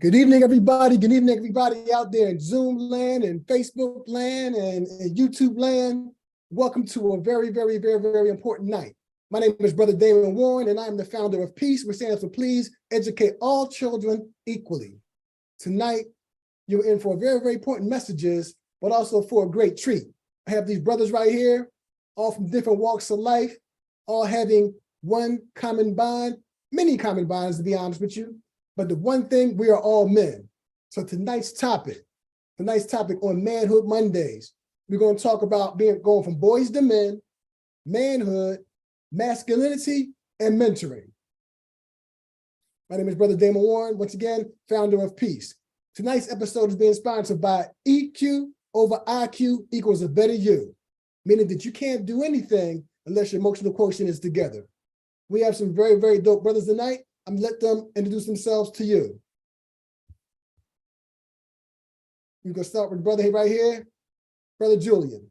Good evening, everybody. Good evening, everybody out there in Zoom land and Facebook land and YouTube land. Welcome to a very, very, very, very important night. My name is Brother Damon Warren, and I'm the founder of P.E.A.C.E. which stands for Please Educate All Children Equally. Tonight, you're in for very, very important messages, but also for a great treat. I have these brothers right here, all from different walks of life, all having one common bond, many common bonds, to be honest with you. But the one thing, we are all men. So tonight's topic on Manhood Mondays, we're going to talk about going from boys to men, manhood, masculinity, and mentoring. My name is Brother Damon Warren, once again, founder of P.E.A.C.E. Tonight's episode is being sponsored by EQ over IQ equals a better you, meaning that you can't do anything unless your emotional quotient is together. We have some very, very dope brothers tonight. I'm gonna let them introduce themselves to you. We're gonna start with brother right here, Brother Julian.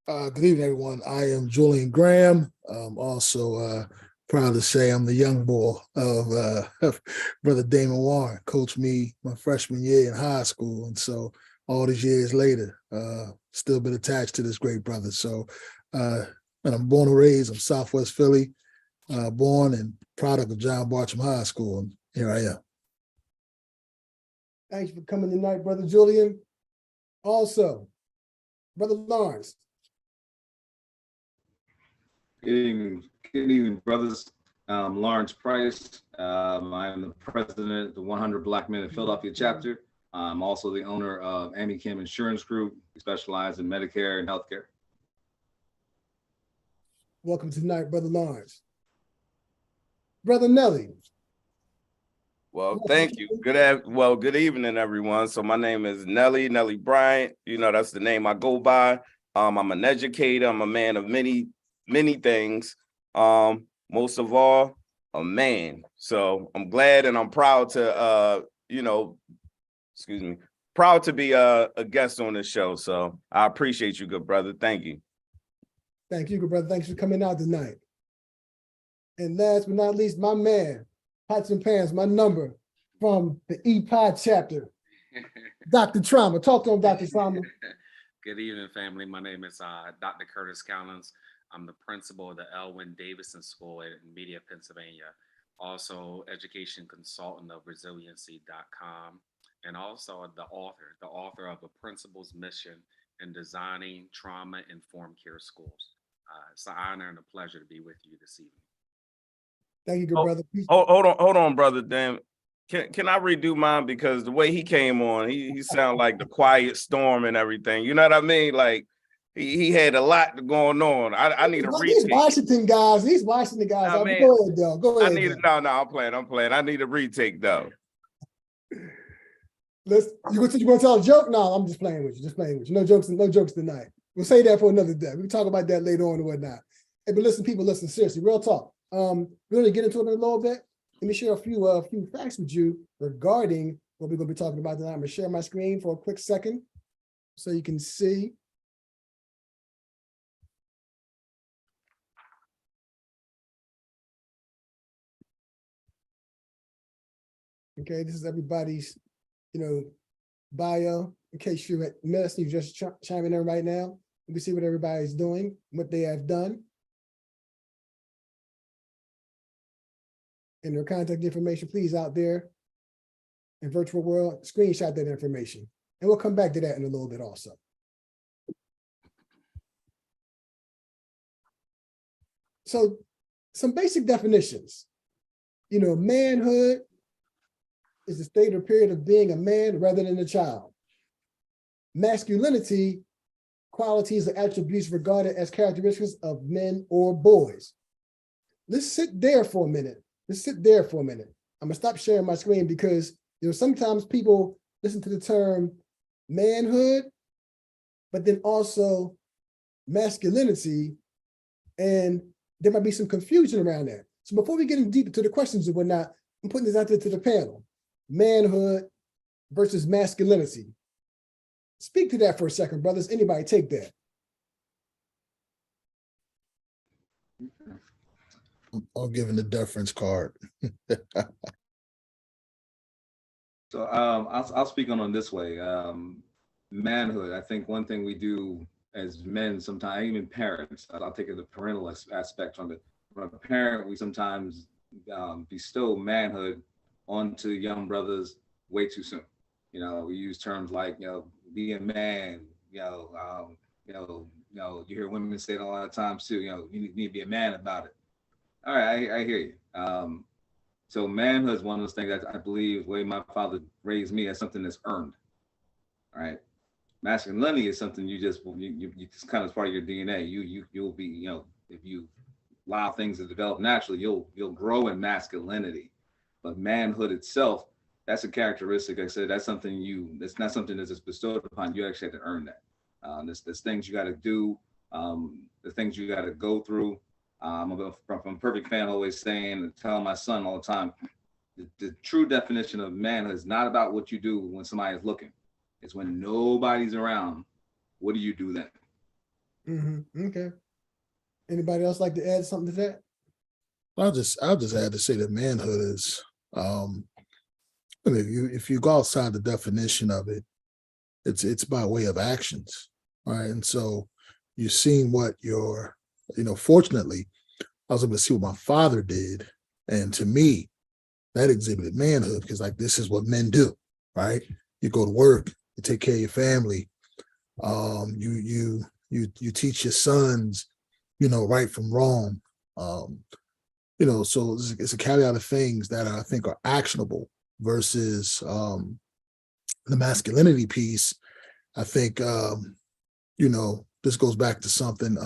Good evening, everyone. I am Julian Graham. I'm also proud to say I'm the young boy of Brother Damon Warren. Coached me my freshman year in high school. And so all these years later, still been attached to this great brother. So, and I'm born and raised in Southwest Philly. Born and product of John Bartram High School, and here I am. Thanks for coming tonight, Brother Julian. Also, Brother Lawrence. Good evening, brothers. Lawrence Price. I am the president of the 100 Black Men in Philadelphia chapter. I'm also the owner of AmiChem Insurance Group. We specialize in Medicare and healthcare. Welcome tonight, Brother Lawrence. Brother Nelly. Well, thank you. Good evening, everyone. So my name is Nelly Bryant. You know, that's the name I go by. I'm an educator. I'm a man of many things. Most of all, a man. So I'm glad and I'm proud to, proud to be a guest on this show. So I appreciate you, good brother. Thank you. Thank you, good brother. Thanks for coming out tonight. And last but not least, my man, Pots and Pans, my number from the E.P.E.A.C.E. chapter, Dr. Trauma. Talk to him, Dr. Trauma. Good evening, family. My name is Dr. Curtis Collins. I'm the principal of the Elwyn Davidson School in Media, Pennsylvania. Also, education consultant of resiliency.com, and also the author of A Principal's Mission in Designing Trauma-Informed Care Schools. It's an honor and a pleasure to be with you this evening. Thank you, good brother. Hold on, brother. Damn, can I redo mine, because the way he came on, he sounded like the quiet storm and everything. You know what I mean? Like he had a lot going on. I need a retake. These Washington guys. Go ahead, though. Go ahead. I'm playing. I need a retake though. You want to tell a joke? No, I'm just playing with you. No jokes tonight. We'll say that for another day. We can talk about that later on and whatnot. Hey, but listen, people, seriously, real talk. We're going to get into it in a little bit. Let me share a few facts with you regarding what we're going to be talking about tonight. I'm going to share my screen for a quick second so you can see. Okay, this is everybody's, bio. In case you're at mess, you just chiming in right now. You can see what everybody's doing, what they have done. And their contact information, please, out there in virtual world, screenshot that information. And we'll come back to that in a little bit also. So some basic definitions. Manhood is the state or period of being a man rather than a child. Masculinity, qualities or attributes regarded as characteristics of men or boys. Let's sit there for a minute. I'm gonna stop sharing my screen because sometimes people listen to the term manhood, but then also masculinity, and there might be some confusion around that. So before we get in deep into the questions and whatnot, I'm putting this out there to the panel. Manhood versus masculinity. Speak to that for a second, brothers. Anybody take that? I'm giving the deference card. So I'll speak on this way. Manhood. I think one thing we do as men sometimes, even parents, I'll take the parental aspect from it. From a parent, we sometimes bestow manhood onto young brothers way too soon. You know, we use terms like, be a man. You hear women say it a lot of times too. You need to be a man about it. All right, I hear you. So manhood is one of those things that I believe the way my father raised me as something that's earned. All right. Masculinity is something you just just kind of part of your DNA. You'll be, if you allow things to develop naturally, you'll grow in masculinity. But manhood itself, that's a characteristic. Like I said, that's not something that's just bestowed upon you. Actually have to earn that. There's things you got to do, the things you got to go through. I'm a perfect fan, always saying and telling my son all the time, the true definition of manhood is not about what you do when somebody is looking. It's when nobody's around. What do you do then? Okay. Anybody else like to add something to that? I'll just add to say that manhood is, if you go outside the definition of it, it's by way of actions, right? And so you've seen what fortunately, I was able to see what my father did. And to me, that exhibited manhood because this is what men do, right? You go to work, you take care of your family. You teach your sons, right from wrong. So it's a caveat of things that I think are actionable versus the masculinity piece. I think, this goes back to something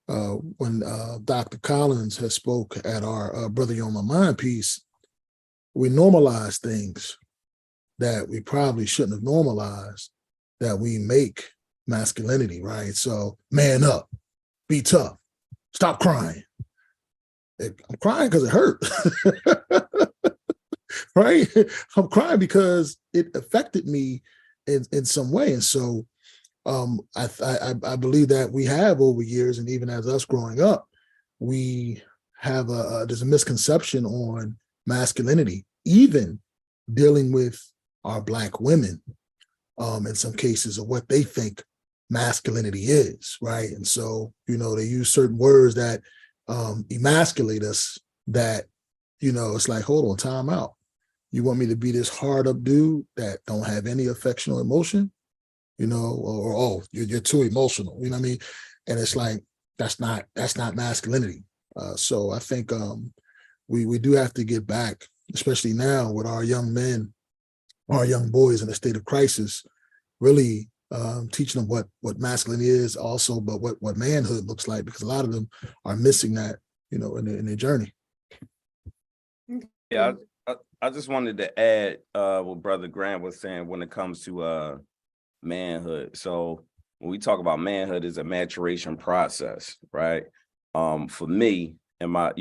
when Dr. Collins has spoke at our Brother You On My Mind piece. We normalize things that we probably shouldn't have normalized, that we make masculinity, right? So man up, be tough, stop crying. I'm crying because it hurt, right? I'm crying because it affected me in some way. And so I believe that we have over years, and even as us growing up, we have there's a misconception on masculinity, even dealing with our Black women, in some cases, of what they think masculinity is, right? And so, they use certain words that emasculate us that, it's like, hold on, time out. You want me to be this hard up dude that don't have any affection or emotion, or oh, you're too emotional, you know what I mean? And it's like, that's not masculinity. So I think we do have to get back, especially now with our young men, our young boys in a state of crisis, really teaching them what masculinity is also, but what manhood looks like, because a lot of them are missing that, in their journey. Yeah, I just wanted to add what Brother Grant was saying when it comes to manhood. So when we talk about manhood, is a maturation process, right? For me, in my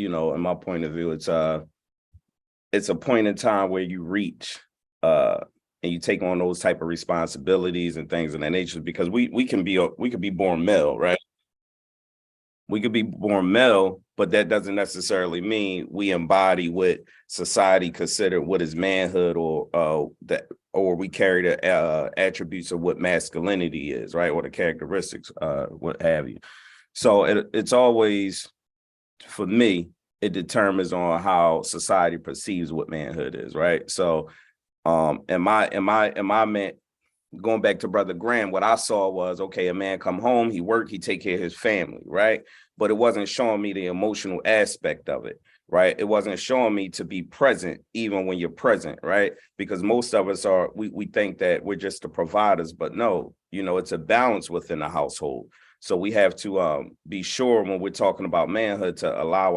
point of view, it's a point in time where you reach and you take on those type of responsibilities and things of that nature, because we can be born male, right? We could be born male, but that doesn't necessarily mean we embody what society consider what is manhood, or we carry the attributes of what masculinity is, right? Or the characteristics, what have you. So it's always, for me, it determines on how society perceives what manhood is, right? So am I man, going back to Brother Graham, what I saw was, okay, a man come home, he work, he take care of his family, right? But it wasn't showing me the emotional aspect of it, right? It wasn't showing me to be present even when you're present, right? Because most of us we think that we're just the providers, but no, it's a balance within the household. So we have to be sure when we're talking about manhood to allow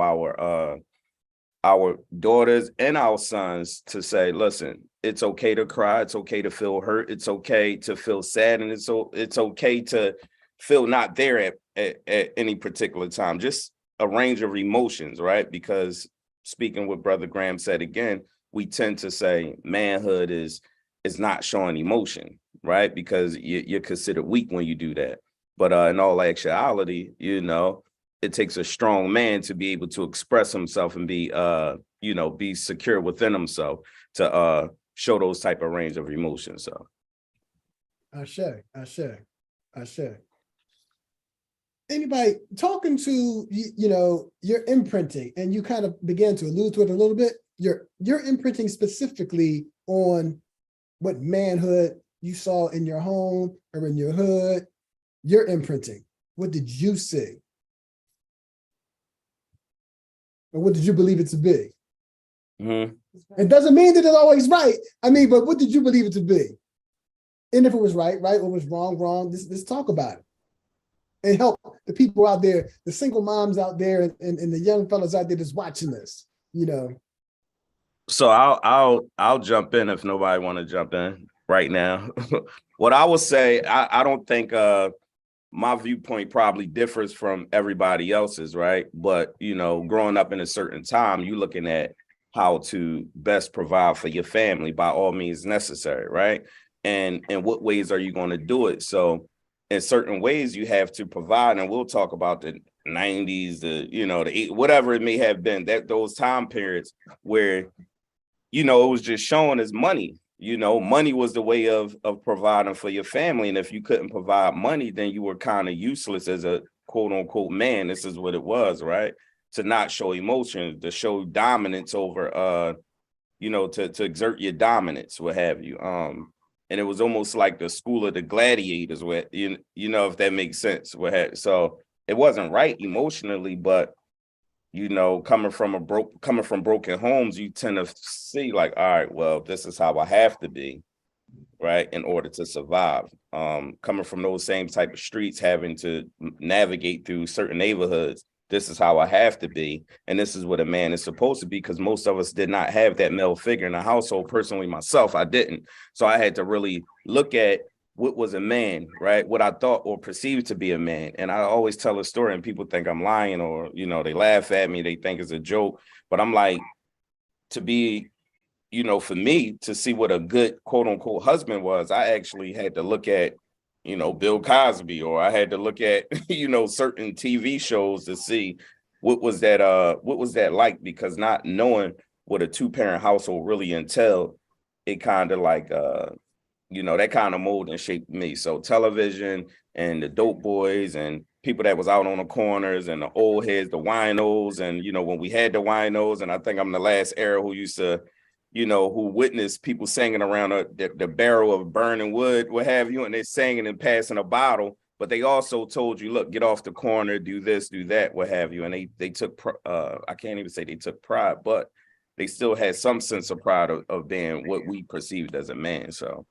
our daughters and our sons to say, listen, it's okay to cry. It's okay to feel hurt. It's okay to feel sad. And it's okay to feel not there at any particular time. Just a range of emotions, right? Because speaking what Brother Graham said again, we tend to say manhood is not showing emotion, right? Because you're considered weak when you do that. But in all actuality, it takes a strong man to be able to express himself and be secure within himself to show those type of range of emotions. So I share. Anybody talking to, your imprinting, and you kind of began to allude to it a little bit, your imprinting specifically on what manhood you saw in your home or in your hood, your imprinting. What did you see? Or what did you believe it to be? mm-hmm. It doesn't mean that it's always right. I mean, but what did you believe it to be? And if it was right, or was wrong, let's talk about it. And help the people out there, the single moms out there, and the young fellas out there that's watching this, So I'll jump in if nobody want to jump in right now. What I would say, I don't think my viewpoint probably differs from everybody else's, right? But growing up in a certain time, you're looking at how to best provide for your family by all means necessary, right? And in what ways are you going to do it? So in certain ways you have to provide, and we'll talk about the 90s, the whatever it may have been, that those time periods where it was just shown as money. Money was the way of providing for your family. And if you couldn't provide money, then you were kind of useless as a quote unquote man. This is what it was, right? To not show emotion, to show dominance over, to exert your dominance, what have you. And it was almost like the school of the gladiators, where, if that makes sense. So it wasn't right emotionally, but coming from broken homes, you tend to see like, all right, well, this is how I have to be, right, in order to survive. Coming from those same type of streets, having to navigate through certain neighborhoods, this is how I have to be, and this is what a man is supposed to be, because most of us did not have that male figure in the household. Personally, myself, I didn't. So I had to really look at what was a man, right? What I thought or perceived to be a man. And I always tell a story and people think I'm lying, or, they laugh at me, they think it's a joke. But I'm like, to be, for me to see what a good quote unquote husband was, I actually had to look at, Bill Cosby, or I had to look at, certain TV shows to see what was that like, because not knowing what a two-parent household really entailed, it kind of like, that kind of mold and shaped me. So television and the dope boys and people that was out on the corners and the old heads, the winos, and, when we had the winos, and I think I'm the last era who used to, who witnessed people singing around the barrel of burning wood, what have you, and they're singing and passing a bottle, but they also told you, look, get off the corner, do this, do that, what have you. And they took, I can't even say they took pride, but they still had some sense of pride of being what we perceived as a man. So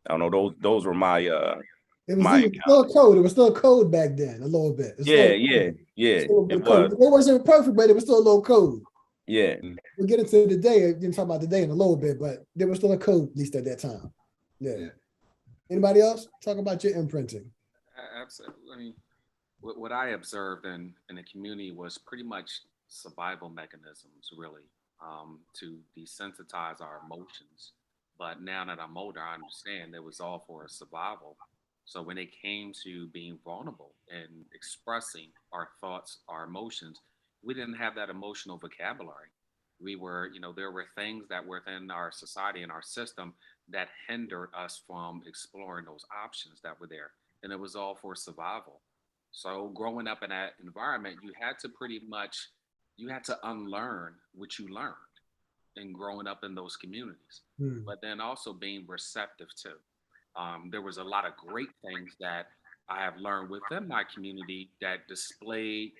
I don't know, those were my it was still a code. It was still a code back then, a little bit. Yeah. It was. It wasn't perfect, but it was still a little code. Yeah. We'll get into the day. You can talk about the day in a little bit, but there was still a code, at least at that time. Yeah. Anybody else? Talk about your imprinting. Absolutely. I mean, what I observed in the community was pretty much survival mechanisms, really, to desensitize our emotions. But now that I'm older, I understand it was all for survival. So when it came to being vulnerable and expressing our thoughts, our emotions, we didn't have that emotional vocabulary. We were, there were things that were within our society and our system that hindered us from exploring those options that were there. And it was all for survival. So growing up in that environment, you had to unlearn what you learned in growing up in those communities, but then also being receptive to. There was a lot of great things that I have learned within my community that displayed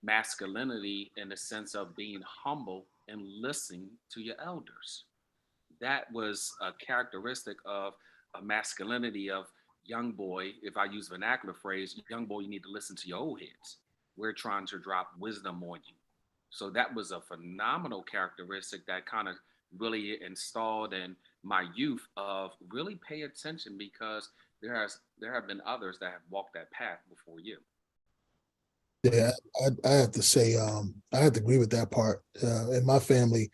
masculinity in the sense of being humble and listening to your elders. That was a characteristic of a masculinity of young boy. If I use vernacular phrase, young boy, you need to listen to your old heads. We're trying to drop wisdom on you. So that was a phenomenal characteristic that kind of really installed in my youth of really pay attention, because there have been others that have walked that path before you. Yeah, I have to say, I have to agree with that part. In my family,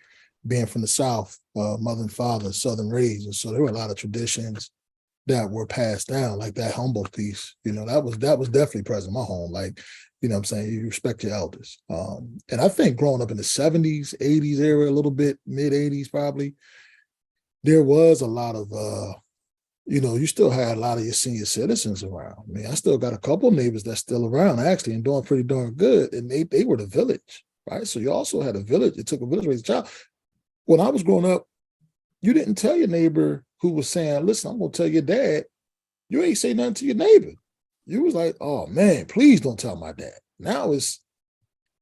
being from the South, mother and father, Southern raised, and so there were a lot of traditions that were passed down, like that humble piece. That was definitely present in my home. Like, what I'm saying, you respect your elders. And I think growing up in the 70s, 80s era, a little bit, mid 80s probably, there was a lot of, you still had a lot of your senior citizens around. I mean, I still got a couple of neighbors that's still around actually and doing pretty darn good. And they were the village, right? So you also had a village. It took a village to raise a child. When I was growing up, you didn't tell your neighbor who was saying, listen, I'm going to tell your dad. You ain't say nothing to your neighbor. You was like, oh man, please don't tell my dad. Now it's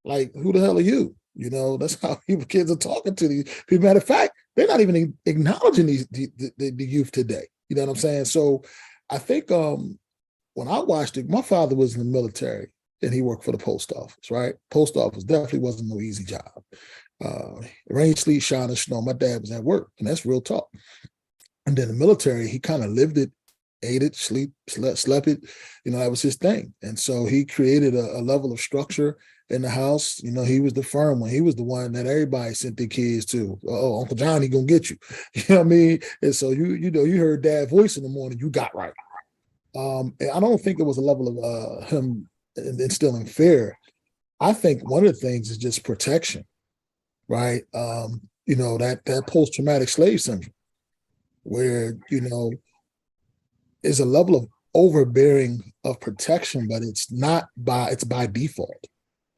like, who the hell are you? That's how people, kids are talking to these people. Matter of fact, they're not even acknowledging the youth today. You know what I'm saying? So I think when I watched it, my father was in the military and he worked for the post office, right? Post office definitely wasn't no easy job. Rain, sleet, shine, and snow. My dad was at work, and that's real talk. And then the military, he kind of lived it, ate it, slept it. That was his thing. And so he created a level of structure in the house. He was the firm one. He was the one that everybody sent their kids to. Oh, Uncle Johnny gonna get you. You know what I mean? And so you heard Dad's voice in the morning, you got right. And I don't think it was a level of him instilling fear. I think one of the things is just protection, right? That post-traumatic slave syndrome, where is a level of overbearing of protection, but it's by default.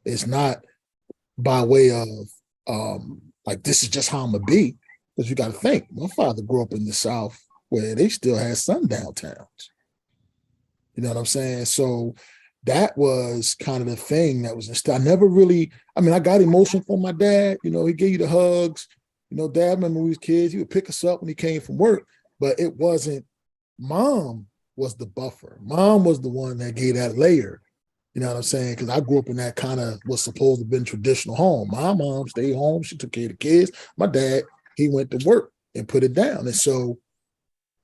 It's not by way of like, this is just how I'm gonna be. Because you got to think, my father grew up in the South where they still had sundown towns. You know what I'm saying? So that was kind of the thing that was instilled. I got emotion from my dad. He gave you the hugs. Dad, remember when we was kids, he would pick us up when he came from work, but it wasn't. Mom was the buffer. Mom was the one that gave that layer. You know what I'm saying? Because I grew up in that kind of was supposed to have been traditional home. My mom stayed home. She took care of the kids. My dad, he went to work and put it down. And so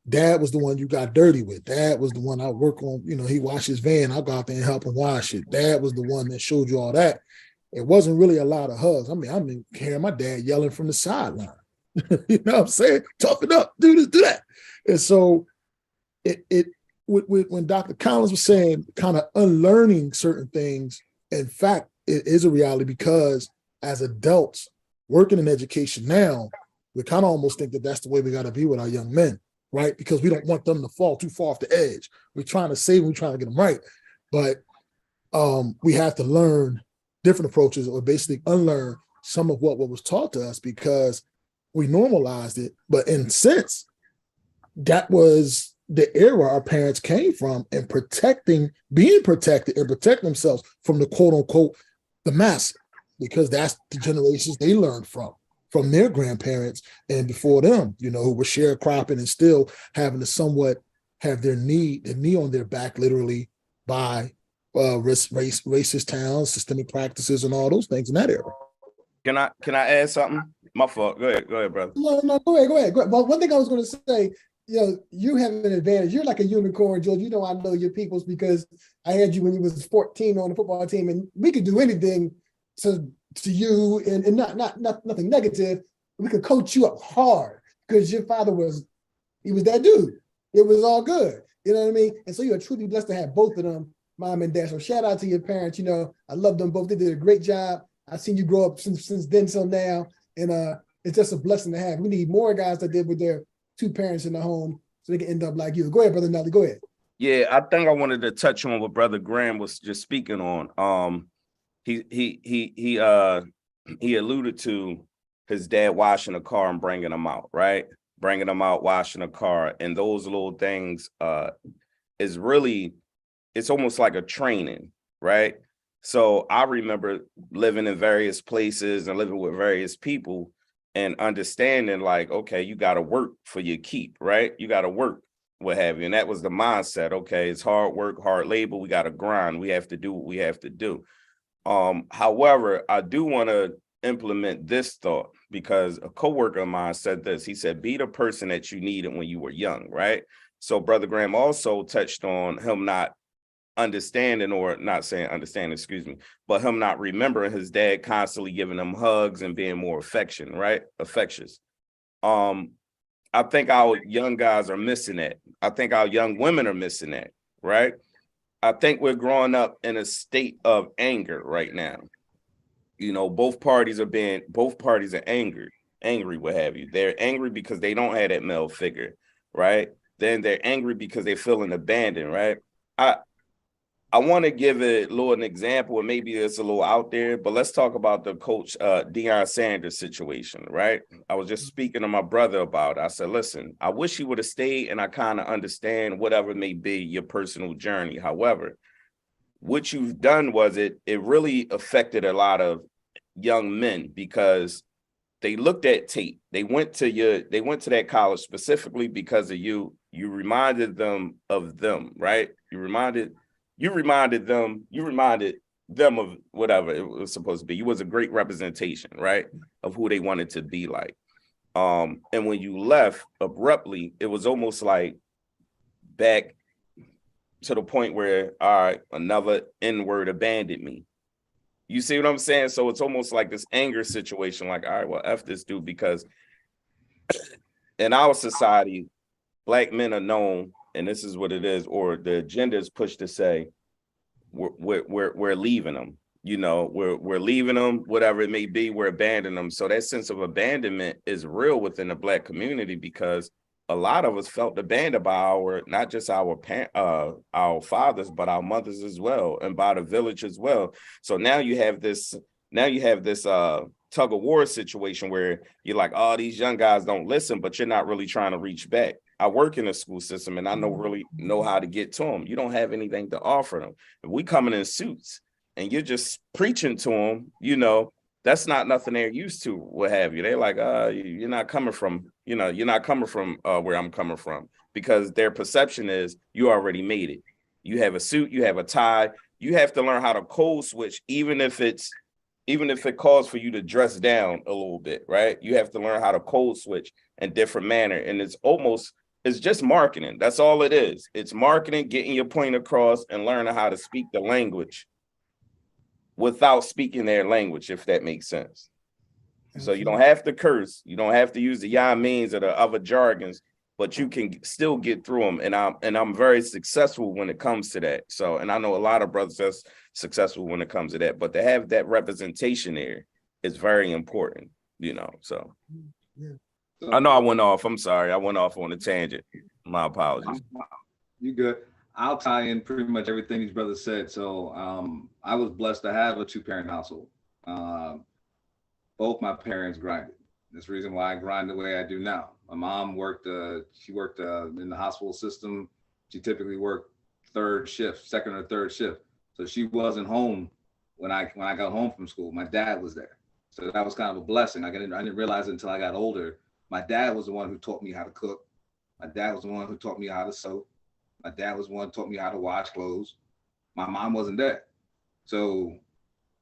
Dad was the one you got dirty with. Dad was the one I work on. He washed his van. I go out there and help him wash it. Dad was the one that showed you all that. It wasn't really a lot of hugs. I'm hearing my dad yelling from the sideline. You know what I'm saying? Toughen up, do this, do that. And so when Dr. Collins was saying kind of unlearning certain things, in fact, it is a reality, because as adults working in education now, we kind of almost think that that's the way we got to be with our young men, right? Because we don't want them to fall too far off the edge. We're trying to save them, we're trying to get them right. But we have to learn different approaches, or basically unlearn some of what was taught to us, because we normalized it. But in a sense, that was the era our parents came from, and being protected and protecting themselves from the quote unquote the mass, because that's the generations they learned from their grandparents and before them, who were sharecropping and still having to somewhat have their knee on their back, literally, by racist towns, systemic practices, and all those things in that era. Can I add something? My fault. Go ahead, brother. No, go ahead. Well, one thing I was going to say, you have an advantage. You're like a unicorn, George. I know your peoples because I had you when you was 14 on the football team, and we could do anything to you, and not nothing negative. We could coach you up hard because your father was that dude. It was all good. You know what I mean? And so you're truly blessed to have both of them, mom and dad. So shout out to your parents. I love them both. They did a great job. I've seen you grow up since then till now, and it's just a blessing to have. We need more guys that did with their two parents in the home so they can end up like you. Go ahead, Brother Nelly. Go ahead. Yeah, I think I wanted to touch on what Brother Graham was just speaking on. He alluded to his dad washing a car and bringing him out, right? Bringing him out, washing a car, and those little things is really, it's almost like a training, right? So I remember living in various places and living with various people and understanding like, okay, you got to work for your keep, right? You got to work, what have you. And that was the mindset. Okay, it's hard work, hard labor. We got to grind. We have to do what we have to do. However, I do want to implement this thought because a coworker of mine said this. He said, be the person that you needed when you were young, right? So Brother Graham also touched on him not understanding, or not saying understanding, excuse me, but him not remembering his dad constantly giving him hugs and being more affectious. I think our young guys are missing that. I think our young women are missing that, right? I think we're growing up in a state of anger right now. Both parties are angered. angry, what have you. They're angry because they don't have that male figure, right? Then they're angry because they're feeling abandoned, right? I want to give a little an example, and maybe it's a little out there, but let's talk about the coach Deion Sanders situation, right? I was just speaking to my brother about it. I said, listen, I wish he would have stayed, and I kind of understand whatever may be your personal journey. However, what you've done was it really affected a lot of young men because they looked at tape. They went to that college specifically because of you. You reminded them of them, right? You reminded them of whatever it was supposed to be. You was a great representation, right, of who they wanted to be like. And when you left abruptly, it was almost like back to the point where, all right, another N-word abandoned me. You see what I'm saying? So it's almost like this anger situation, like, all right, well, F this dude, because in our society, Black men are known, and this is what it is, or the agenda is pushed to say, we're leaving them. You know, we're leaving them, whatever it may be, we're abandoning them. So that sense of abandonment is real within the Black community because a lot of us felt abandoned by not just our fathers, but our mothers as well, and by the village as well. So now you have this tug of war situation where you're like, oh, these young guys don't listen, but you're not really trying to reach back. I work in a school system and I really know how to get to them. You don't have anything to offer them. If we coming in suits and you're just preaching to them, you know, that's not nothing they're used to, what have you. They're like, you're not coming from where I'm coming from, because their perception is you already made it. You have a suit, you have a tie. You have to learn how to code switch, even if it calls for you to dress down a little bit, right? You have to learn how to code switch in different manner. And it's just marketing. That's all it is. It's marketing, getting your point across and learning how to speak the language without speaking their language, if that makes sense. So you don't have to curse. You don't have to use the ya means or the other jargons, but you can still get through them. And I'm very successful when it comes to that. So, and I know a lot of brothers that's successful when it comes to that, but to have that representation there is very important, you know, so. Yeah. I know I went off. I'm sorry. I went off on a tangent. My apologies. You good. I'll tie in pretty much everything these brothers said. So I was blessed to have a 2-parent household. Both my parents grinded. That's the reason why I grind the way I do now. My mom worked, she worked in the hospital system. She typically worked second or third shift. So she wasn't home when I got home from school. My dad was there. So that was kind of a blessing. I didn't realize it until I got older. My dad was the one who taught me how to cook. My dad was the one who taught me how to sew. My dad was the one who taught me how to wash clothes. My mom wasn't there. So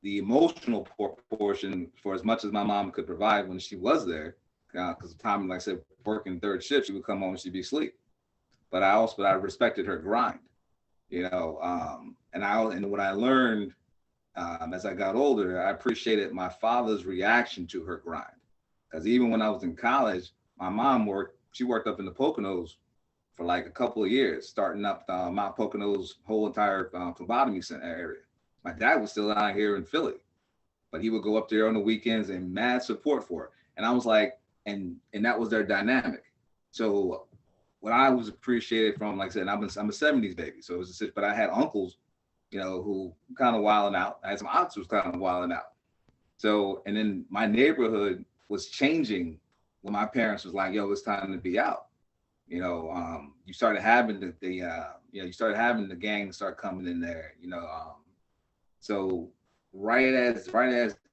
the emotional portion, for as much as my mom could provide when she was there, because the time, like I said, working third shift, she would come home and she'd be asleep. But I respected her grind, you know. And what I learned as I got older, I appreciated my father's reaction to her grind. Because even when I was in college, my mom worked up in the Poconos for like a couple of years, starting up Mount Poconos whole entire phlebotomy center area. My dad was still out here in Philly, but he would go up there on the weekends and mad support for her. And I was like, and that was their dynamic. So what I was appreciated from, like I said, I'm a 70s baby. So it was but I had uncles, you know, who kind of wilding out. I had some aunts who was kind of wilding out. So, and then my neighborhood was changing when my parents was like, yo, it's time to be out. You know, you started having you started having the gangs start coming in there, you know. So right as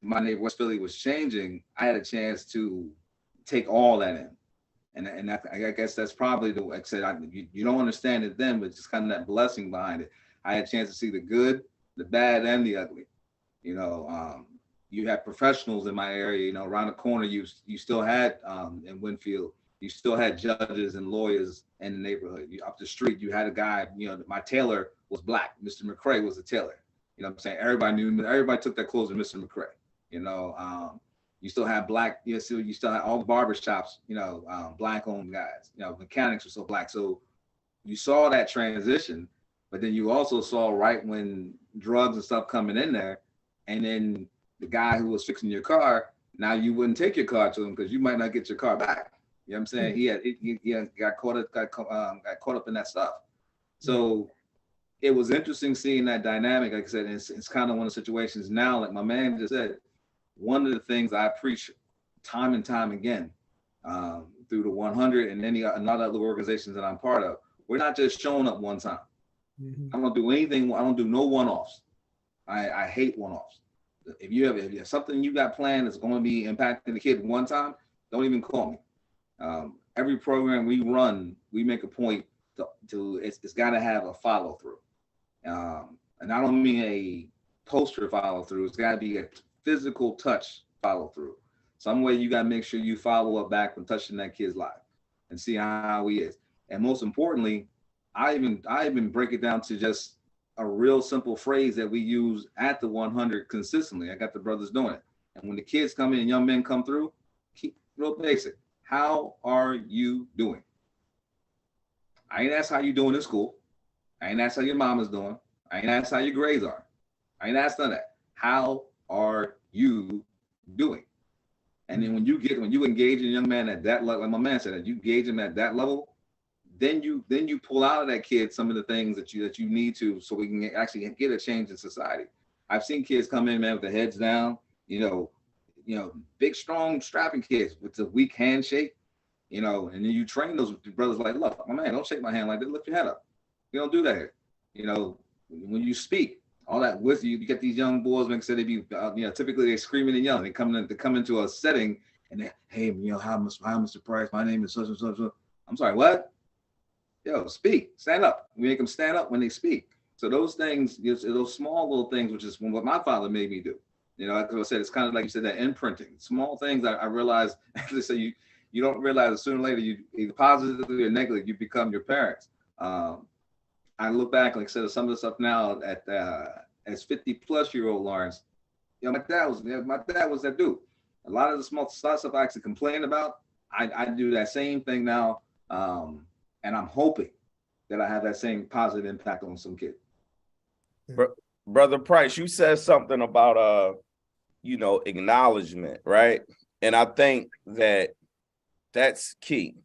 my neighborhood West Philly was changing, I had a chance to take all that in. And I guess that's probably like I said, you don't understand it then, but just kind of that blessing behind it. I had a chance to see the good, the bad, and the ugly. You know, you had professionals in my area. You know, around the corner, you still had in Winfield, you still had judges and lawyers in the neighborhood. Up the street, you had a guy. You know, my tailor was black. Mr. McCrae was a tailor. You know what I'm saying? Everybody took their clothes to Mr. McCrae. You know, you still have black. You still have all the barbershops. You know, black-owned guys. You know, mechanics were so black. So you saw that transition. But then you also saw right when drugs and stuff coming in there, and then the guy who was fixing your car Now you wouldn't take your car to him because you might not get your car back. You know what I'm saying? He got caught up in that stuff. So it was interesting seeing that dynamic. Like I said, it's kind of one of the situations now, like my man just said, one of the things I preach time and time again through the 100 and any other organizations that I'm part of, we're not just showing up one time. I don't do anything. I don't do no one-offs. I hate one-offs. If you have something you got planned that's going to be impacting the kid one time, don't even call me. Every program we run, we make a point to it's got to have a follow through. And I don't mean a poster follow through. It's got to be a physical touch follow through. Some way you got to make sure you follow up back when touching that kid's life and see how he is. And most importantly, I even break it down to just a real simple phrase that we use at the 100 consistently. I got the brothers doing it. And when the kids come in and young men come through, keep real basic. How are you doing? I ain't asked how you doing in school. I ain't asked how your mom is doing. I ain't asked how your grades are. I ain't asked none of that. How are you doing? And then when you engage a young man at that level, like my man said, that you engage him at that level, then you pull out of that kid some of the things that you need to, so we can actually get a change in society. I've seen kids come in, man, with their heads down, big, strong, strapping kids with the weak handshake, and then you train those brothers like, look, my man, don't shake my hand like that. Lift your head up. You don't do that here. When you speak, all that with you get these young boys, like I said, they be, typically they're screaming and yelling. They come into a setting and they, hey, hi, Mr. Price, my name is such and such. I'm sorry, what? Yo, speak, stand up. We make them stand up when they speak. So those things, those small little things, which is what my father made me do. Like I said, it's kind of like you said, that imprinting. Small things I realized, actually, so you don't realize that sooner or later, you either positively or negatively, you become your parents. I look back, like I said, some of the stuff now as 50-plus-year-old Lawrence, my dad was that dude. A lot of the small stuff I actually complain about, I do that same thing now. And I'm hoping that I have that same positive impact on some kid. Brother Price, you said something about, acknowledgement, right? And I think that's key,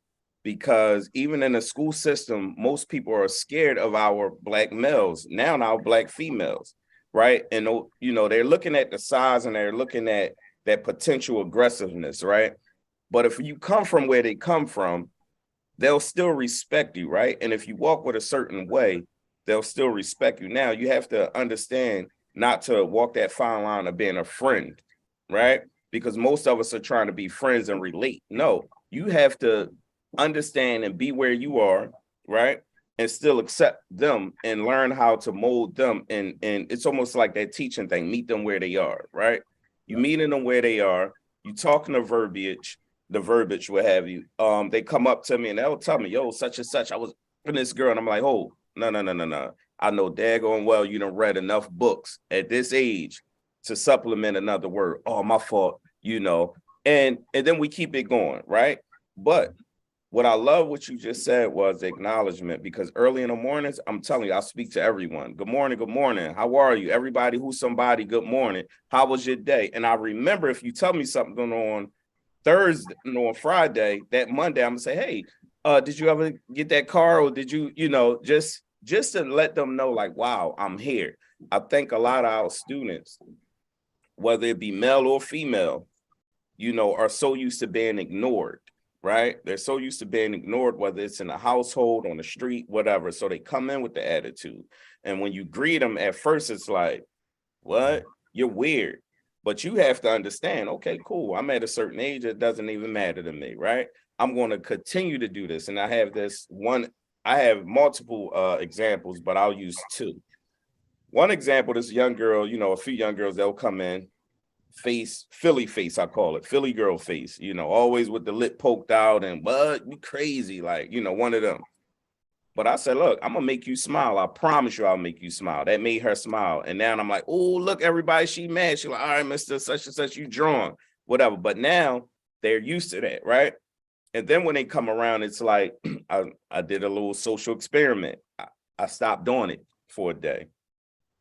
because even in the school system, most people are scared of our Black males, now our Black females, right? And, they're looking at the size and they're looking at that potential aggressiveness, right? But if you come from where they come from, they'll still respect you, right? And if you walk with a certain way, they'll still respect you. Now, you have to understand not to walk that fine line of being a friend, right? Because most of us are trying to be friends and relate. No, you have to understand and be where you are, right? And still accept them and learn how to mold them. And it's almost like that teaching thing, meet them where they are, right? You meeting them where they are, you talking the verbiage, what have you. They come up to me and they'll tell me, yo, such and such, I was with this girl. And I'm like, oh, no. I know daggone well you done read enough books at this age to supplement another word. Oh, my fault, and then we keep it going, right? But what I love what you just said was acknowledgement, because early in the mornings, I'm telling you, I speak to everyone. Good morning. How are you? Everybody who's somebody, good morning. How was your day? And I remember, if you tell me something on Thursday, on Friday, that Monday, I'm gonna say, hey, did you ever get that car? Or did you, just to let them know, like, wow, I'm here. I think a lot of our students, whether it be male or female, are so used to being ignored, right? They're so used to being ignored, whether it's in the household, on the street, whatever. So they come in with the attitude. And when you greet them at first, it's like, what? You're weird. But you have to understand, okay, cool. I'm at a certain age. It doesn't even matter to me, right? I'm going to continue to do this. And I have multiple examples, but I'll use two. One example, this young girl, a few young girls, they'll come in, Philly face, I call it, Philly girl face, always with the lip poked out and what, you crazy, like, one of them. But I said, look, I'm going to make you smile. I promise you I'll make you smile. That made her smile. And now I'm like, oh, look, everybody, she mad. She's like, all right, Mr. Such and such, you drawn, whatever. But now they're used to that, right? And then when they come around, it's like, I did a little social experiment. I stopped doing it for a day.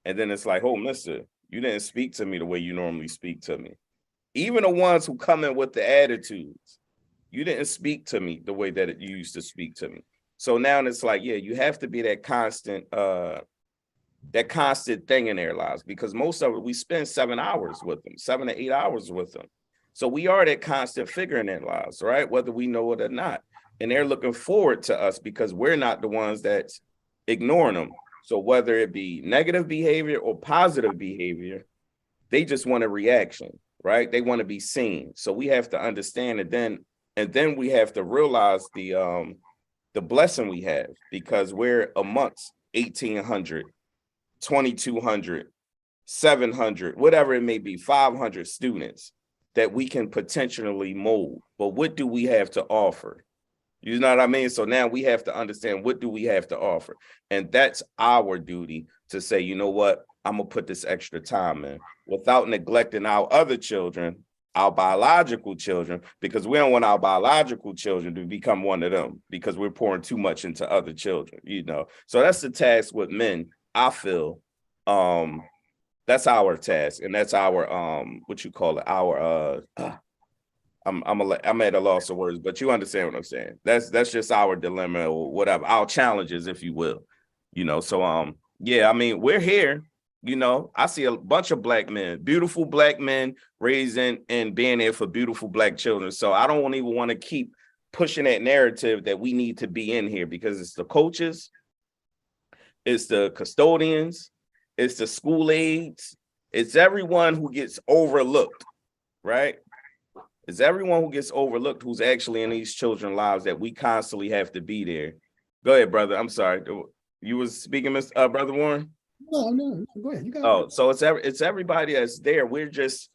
And then it's like, oh, mister, you didn't speak to me the way you normally speak to me. even the ones who come in with the attitudes, you didn't speak to me the way that you used to speak to me. So now it's like, yeah, you have to be that constant thing in their lives, because most of it, we spend 7 hours with them, 7 to 8 hours with them. So we are that constant figure in their lives, right? Whether we know it or not. And they're looking forward to us because we're not the ones that's ignoring them. So whether it be negative behavior or positive behavior, they just want a reaction, right? They want to be seen. So we have to understand it then, and then we have to realize the blessing we have, because we're amongst 1,800, 2,200, 700, whatever it may be, 500 students that we can potentially mold. But what do we have to offer? You know what I mean? So now we have to understand, what do we have to offer? And that's our duty to say, you know what, I'm gonna put this extra time in without neglecting our other children, our biological children, because we don't want our biological children to become one of them, because we're pouring too much into other children, you know? So that's the task with men, I feel. That's our task, and that's our what you call it, our I'm at a loss of words, but you understand what I'm saying. That's just our dilemma, or whatever, our challenges, if you will, you know. So yeah, I mean, we're here, you know. I see a bunch of black men, beautiful black men, raising and being there for beautiful black children. So I don't even want to keep pushing that narrative that we need to be in here, because it's the coaches, it's the custodians, it's the school aides, it's everyone who gets overlooked, right? It's everyone who gets overlooked who's actually in these children's lives, that we constantly have to be there. Go ahead, brother. I'm sorry. You was speaking, Mr. Brother Warren? No, go ahead. You got Oh, so it's everybody that's there. We're just,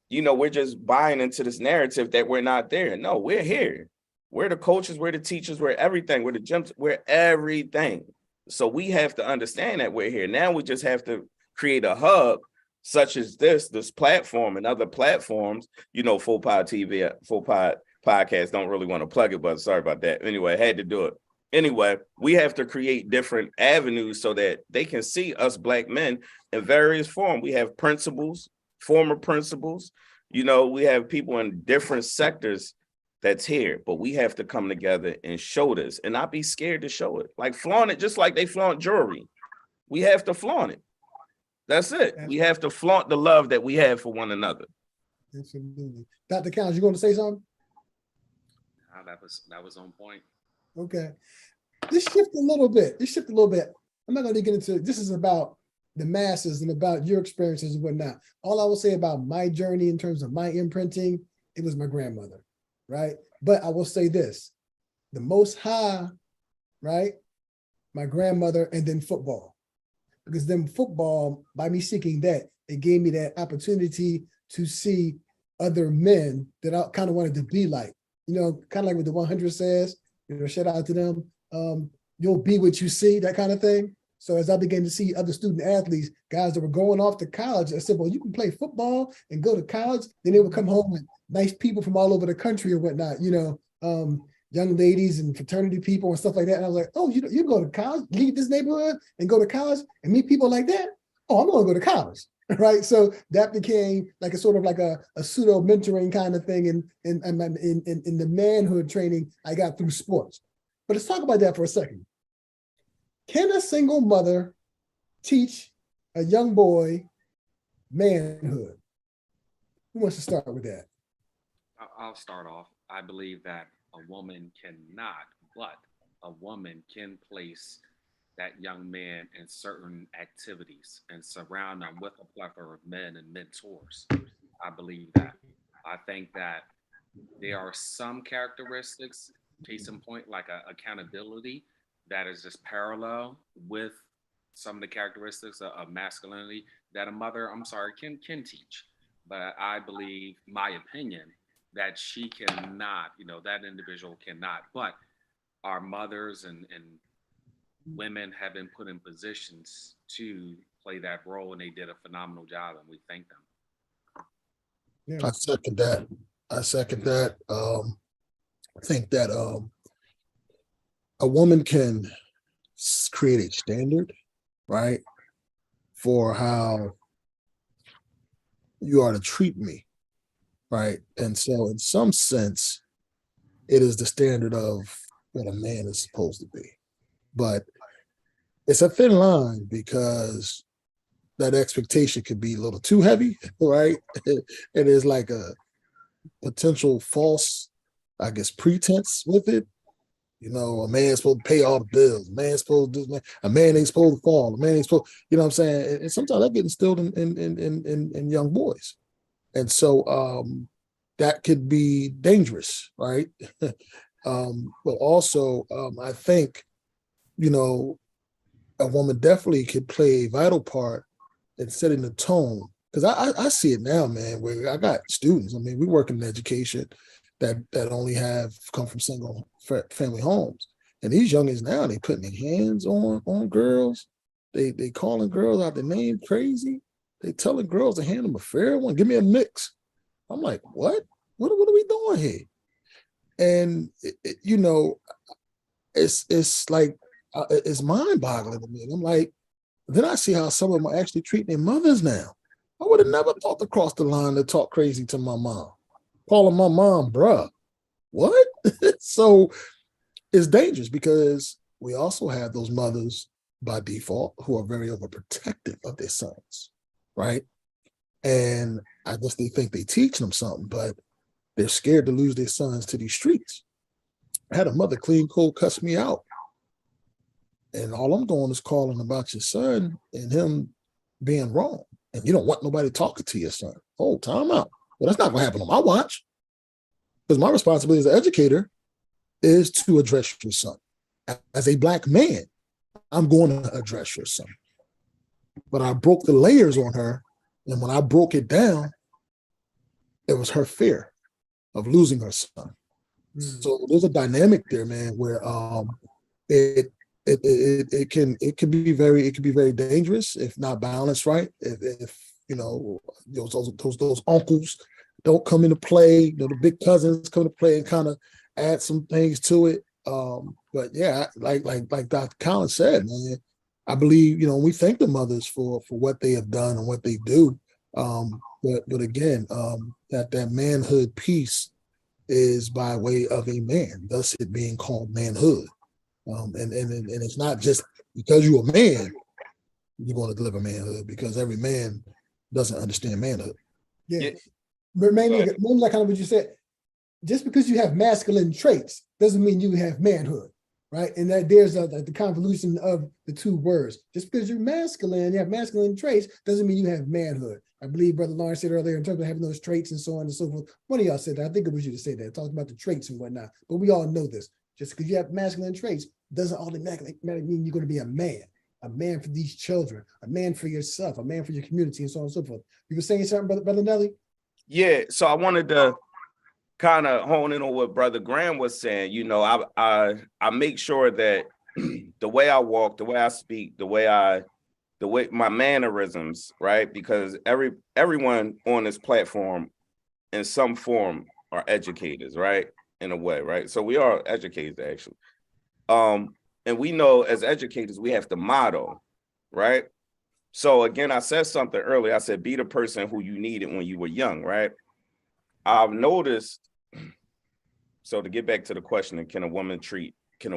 you know, we're just buying into this narrative that we're not there. No, we're here. We're the coaches, we're the teachers, we're everything. We're the gyms, we're everything. So we have to understand that we're here. Now we just have to create a hub such as this platform and other platforms, you know. Full Pod TV, Full Pod Podcast, don't really want to plug it, but sorry about that. Anyway, I had to do it. Anyway, we have to create different avenues so that they can see us black men in various forms. We have principals, former principals, you know, we have people in different sectors that's here, but we have to come together and show this and not be scared to show it. Like flaunt it, just like they flaunt jewelry. We have to flaunt it. That's it. We have to flaunt the love that we have for one another. Absolutely. Dr. Counts, you going to say something? That was on point. Okay. Let's shift a little bit. I'm not going to get into, this is about the masses and about your experiences and whatnot. All I will say about my journey in terms of my imprinting, it was my grandmother, right? But I will say this, the Most High, right? My grandmother, and then football. Because then football, by me seeking that, it gave me that opportunity to see other men that I kind of wanted to be like. You know, kind of like what the 100 says, you know, shout out to them. You'll be what you see, that kind of thing. So as I began to see other student athletes, guys that were going off to college, I said, well, you can play football and go to college. Then they would come home with nice people from all over the country or whatnot, you know, young ladies and fraternity people and stuff like that. And I was like, oh, you go to college, leave this neighborhood and go to college and meet people like that? Oh, I'm going to go to college, right? So that became like a sort of like a pseudo mentoring kind of thing in the manhood training I got through sports. But let's talk about that for a second. Can a single mother teach a young boy manhood? Who wants to start with that? I'll start off. I believe that a woman cannot, but a woman can place that young man in certain activities and surround them with a plethora of men and mentors. I believe that. I think that there are some characteristics, case in point, like accountability, that is just parallel with some of the characteristics of masculinity that a mother, can teach. But I believe, my opinion, that she cannot, that individual cannot. But our mothers and women have been put in positions to play that role, and they did a phenomenal job, and we thank them. Yeah. I second that. I think that a woman can create a standard, right, for how you are to treat me, right? And so in some sense, it is the standard of what a man is supposed to be. But it's a thin line because that expectation could be a little too heavy, right? It is like a potential false, I guess, pretense with it. You know, a man's supposed to pay all the bills. A man's supposed to do this. A man ain't supposed to fall. A man ain't supposed, you know what I'm saying? And sometimes that gets instilled in young boys. And so that could be dangerous, right? But also, I think, you know, a woman definitely could play a vital part in setting the tone. Because I see it now, man, where I got students. I mean, we work in education that only have come from single family homes. And these youngins now, they putting their hands on girls. They calling girls out their name crazy. They telling girls to hand them a fair one. Give me a mix. I'm like, what? What are we doing here? And you know, it's like it's mind boggling to me. And I'm like, then I see how some of them are actually treating their mothers now. I would have never thought to cross the line to talk crazy to my mom, calling my mom, bruh. What? So it's dangerous because we also have those mothers by default who are very overprotective of their sons, right? And I guess they think they teach them something, but they're scared to lose their sons to these streets. I had a mother clean cold cuss me out. And all I'm doing is calling about your son and him being wrong. And you don't want nobody talking to your son. Oh, time out. Well, that's not going to happen on my watch. Because my responsibility as an educator is to address your son. As a Black man, I'm going to address your son. But I broke the layers on her. And when I broke it down, it was her fear of losing her son. Mm. So there's a dynamic there, man, where it can be very dangerous if not balanced right. If you know those uncles don't come into play, you know, the big cousins come into play and kind of add some things to it. But yeah, like Dr. Collins said, man, I believe, you know, we thank the mothers for what they have done and what they do. But again, that manhood piece is by way of a man, thus it being called manhood. And it's not just because you're a man, you're going to deliver manhood, because every man doesn't understand manhood. Yeah. But mainly like kind of what you said, just because you have masculine traits doesn't mean you have manhood, right? And that there's the convolution of the two words. Just because you're masculine, you have masculine traits, doesn't mean you have manhood. I believe Brother Lawrence said earlier in terms of having those traits and so on and so forth. One of y'all said that. I think it was you to say that, talking about the traits and whatnot. But we all know this. Just because you have masculine traits doesn't automatically mean you're going to be a man for these children, a man for yourself, a man for your community, and so on and so forth. You were saying something, Brother Nelly? Yeah, so I wanted to kind of hone in on what Brother Graham was saying. You know, I make sure that the way I walk, the way I speak, the way my mannerisms, right? Because everyone on this platform in some form are educators, right? In a way, right? So we are educators, actually. And we know as educators, we have to model, right? So again, I said something earlier. I said, be the person who you needed when you were young, right? I've noticed, so to get back to the question, can a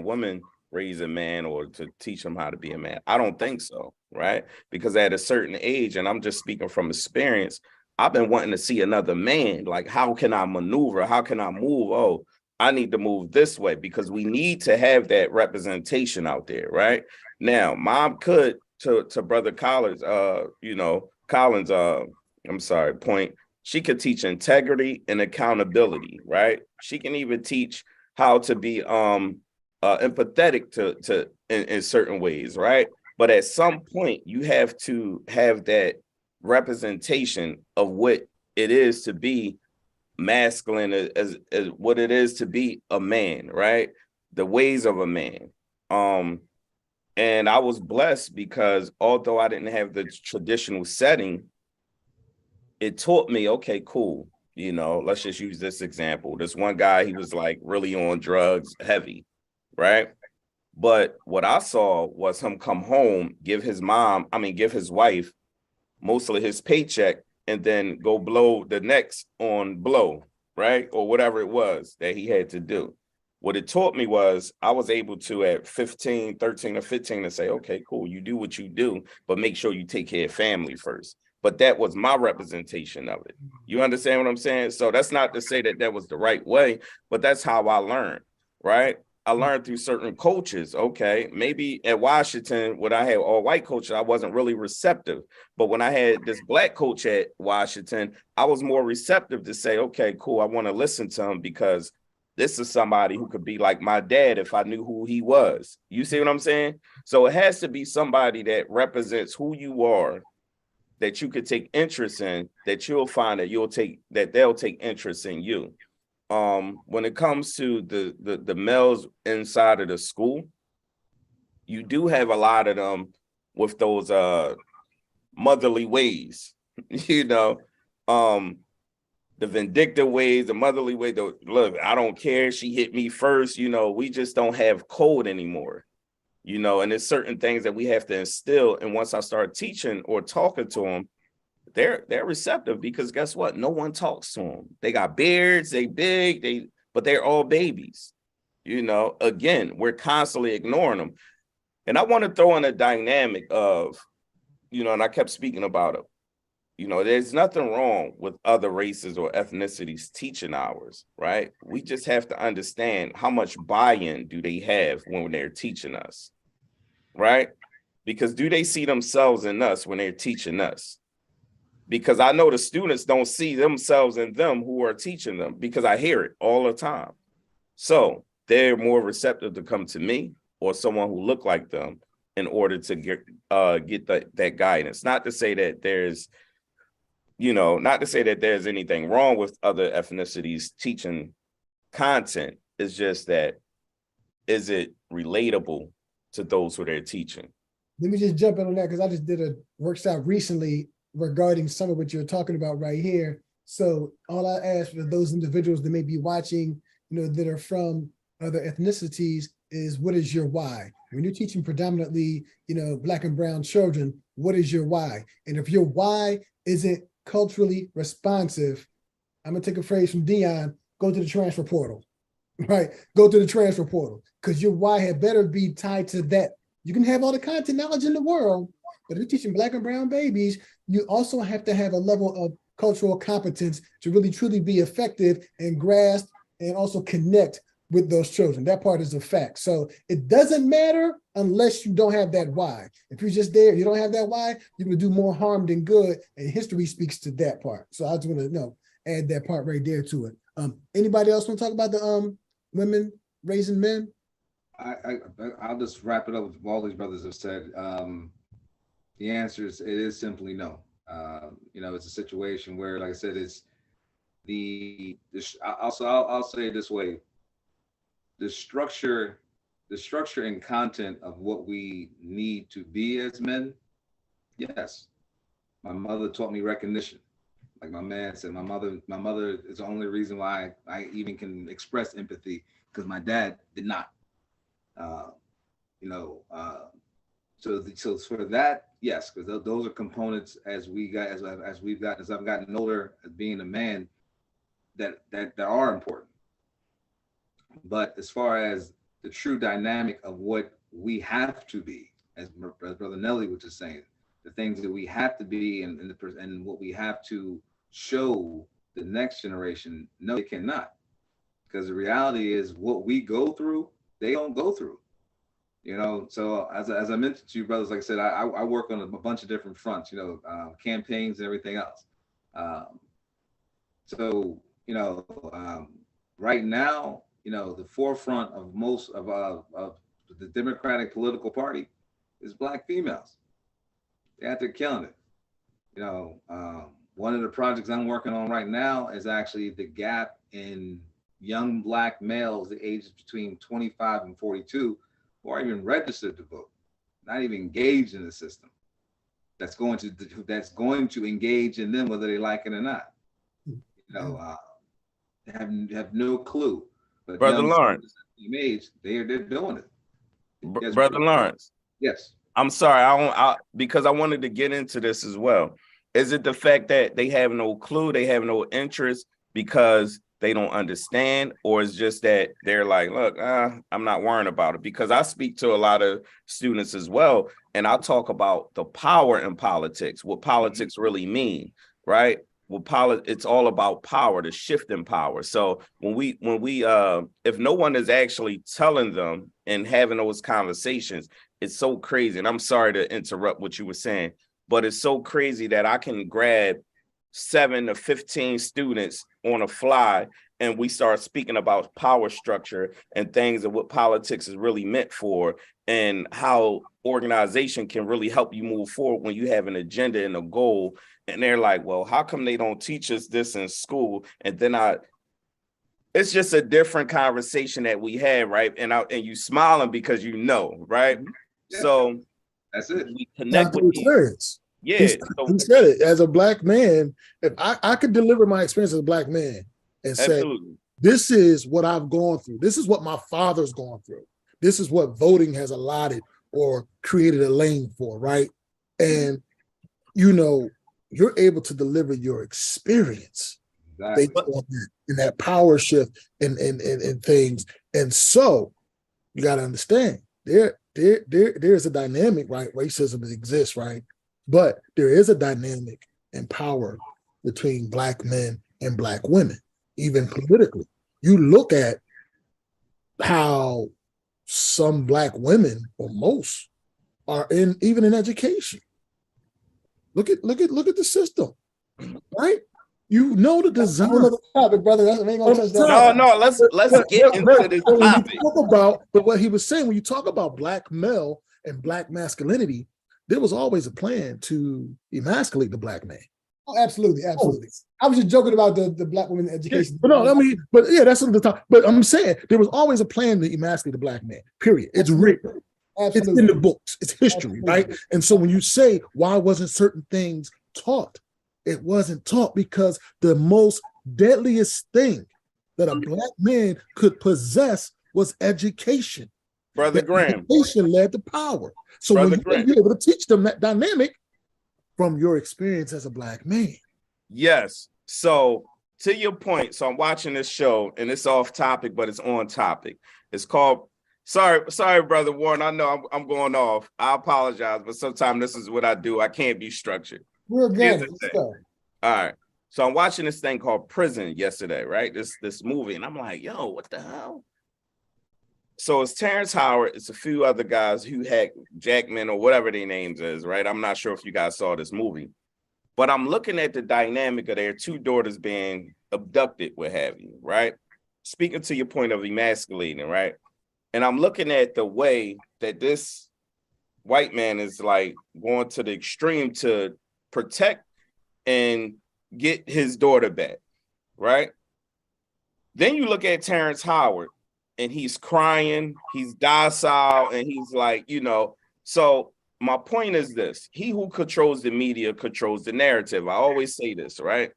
woman raise a man or to teach him how to be a man? I don't think so, right? Because at a certain age, and I'm just speaking from experience, I've been wanting to see another man. Like, how can I maneuver? How can I move? Oh, I need to move this way, because we need to have that representation out there, right? Now, mom could, to Brother Collins, point, she could teach integrity and accountability, right? She can even teach how to be empathetic to in certain ways, right? But at some point, you have to have that representation of what it is to be masculine, as what it is to be a man, right? The ways of a man. And I was blessed because although I didn't have the traditional setting, it taught me, okay, cool. You know, let's just use this example. This one guy, he was like really on drugs, heavy, right? But what I saw was him come home, give his wife most of his paycheck and then go blow the next on blow, right? Or whatever it was that he had to do. What it taught me was I was able to at 15, 13 or 15 to say, okay, cool, you do what you do, but make sure you take care of family first. But that was my representation of it. You understand what I'm saying? So that's not to say that that was the right way, but that's how I learned, right? I learned through certain coaches. Okay, maybe at Washington, when I had all white coaches, I wasn't really receptive. But when I had this black coach at Washington, I was more receptive to say, okay, cool, I want to listen to him because this is somebody who could be like my dad if I knew who he was. You see what I'm saying? So it has to be somebody that represents who you are, that you could take interest in, that you'll find that they'll take interest in you. When it comes to the males inside of the school, you do have a lot of them with those motherly ways, you know, the vindictive ways, the motherly way. Look, I don't care. She hit me first. You know, we just don't have code anymore, you know, and there's certain things that we have to instill. And once I start teaching or talking to them, they're receptive, because guess what? No one talks to them. They got beards, they big, but they're all babies. You know, again, we're constantly ignoring them. And I want to throw in a dynamic of, you know, and I kept speaking about it. You know, there's nothing wrong with other races or ethnicities teaching ours, right? We just have to understand how much buy-in do they have when they're teaching us, right? Because do they see themselves in us when they're teaching us? Because I know the students don't see themselves in them who are teaching them, because I hear it all the time. So they're more receptive to come to me or someone who look like them in order to get that guidance. Not to say that there's, you know, not to say that there's anything wrong with other ethnicities teaching content. It's just that, is it relatable to those who they're teaching? Let me just jump in on that, because I just did a workshop recently regarding some of what you're talking about right here. So all I ask for those individuals that may be watching, you know, that are from other ethnicities is, what is your why? When you're teaching predominantly, you know, Black and brown children, what is your why? And if your why isn't culturally responsive, I'm gonna take a phrase from Dion, go to the transfer portal, right? Go to the transfer portal, because your why had better be tied to that. You can have all the content knowledge in the world, but if you're teaching Black and brown babies, you also have to have a level of cultural competence to really truly be effective and grasp and also connect with those children. That part is a fact. So it doesn't matter unless you don't have that why. If you're just there, you don't have that why, you're gonna do more harm than good. And history speaks to that part. So I just want to add that part right there to it. Anybody else want to talk about the women raising men? I'll just wrap it up with what all these brothers have said. The answer is, it is simply no. You know, it's a situation where, like I said, it's I'll say it this way: the structure and content of what we need to be as men. Yes, my mother taught me recognition. Like my man said, my mother is the only reason why I even can express empathy, because my dad did not. So for that, yes, because those are components as I've gotten older, as being a man, that are important. But as far as the true dynamic of what we have to be, as Brother Nelly was just saying, the things that we have to be and what we have to show the next generation, no, they cannot. Because the reality is, what we go through, they don't go through. You know, so as I mentioned to you, brothers, like I said, I work on a bunch of different fronts, you know, campaigns and everything else. So, you know, right now, you know, the forefront of most of the Democratic political party is Black females. They're out there killing it. You know, one of the projects I'm working on right now is actually the gap in young Black males, the ages between 25 and 42, who aren't even registered to vote, not even engaged in the system. That's going to engage in them whether they like it or not. You know, have no clue. But Brother Lawrence, age, they're doing it. Yes, Brother Lawrence. Yes. I'm sorry, because I wanted to get into this as well. Is it the fact that they have no clue, they have no interest because they don't understand, or it's just that they're like, look, I'm not worrying about it? Because I speak to a lot of students as well, and I talk about the power in politics, what politics really mean, right? It's all about power, the shift in power. So when we if no one is actually telling them and having those conversations, it's so crazy. And I'm sorry to interrupt what you were saying, but it's so crazy that I can grab 7 to 15 students on a fly and we start speaking about power structure and things and what politics is really meant for and how organization can really help you move forward when you have an agenda and a goal. And they're like, well, how come they don't teach us this in school? And then it's just a different conversation that we have, right? And you smiling because you know, right? Yeah. So that's it. We connect with experience. Yeah. He said it. As a Black man, if I could deliver my experience as a Black man and say, absolutely, this is what I've gone through. This is what my father's gone through. This is what voting has allotted or created a lane for, right? And, you're able to deliver your experience based on that, in that power shift and things. And so you got to understand there's a dynamic, right? Racism exists, right? But there is a dynamic in power between Black men and Black women, even politically. You look at how some Black women, or most, are even in education. Look at the system, right? The design. Another topic, brother. That's, ain't gonna touch that. No. Let's get into this topic. But what he was saying, when you talk about Black male and Black masculinity, there was always a plan to emasculate the Black man. Oh, absolutely. I was just joking about the Black women education. Yeah, that's the top. But I'm saying there was always a plan to emasculate the Black man. Period. It's written. Absolutely. It's in the books. It's history, right? And so when you say, why wasn't certain things taught? It wasn't taught because the most deadliest thing that a Black man could possess was education. Brother Graham. Education led to power. So when you're able to teach them that dynamic from your experience as a Black man. Yes. So to your point, so I'm watching this show and it's off topic, but it's on topic. It's called, sorry, Brother Warren. I know I'm going off. I apologize, but sometimes this is what I do. I can't be structured. We're good. All right. So I'm watching this thing called Prison yesterday, right? This movie. And I'm like, yo, what the hell? So it's Terrence Howard. It's a few other guys, Hugh Jackman or whatever their names is, right? I'm not sure if you guys saw this movie. But I'm looking at the dynamic of their 2 daughters being abducted, what have you, right? Speaking to your point of emasculating, right? And I'm looking at the way that this white man is like going to the extreme to protect and get his daughter back, right? Then you look at Terrence Howard and he's crying, he's docile, and he's like, so my point is this: he who controls the media controls the narrative. I always say this, right?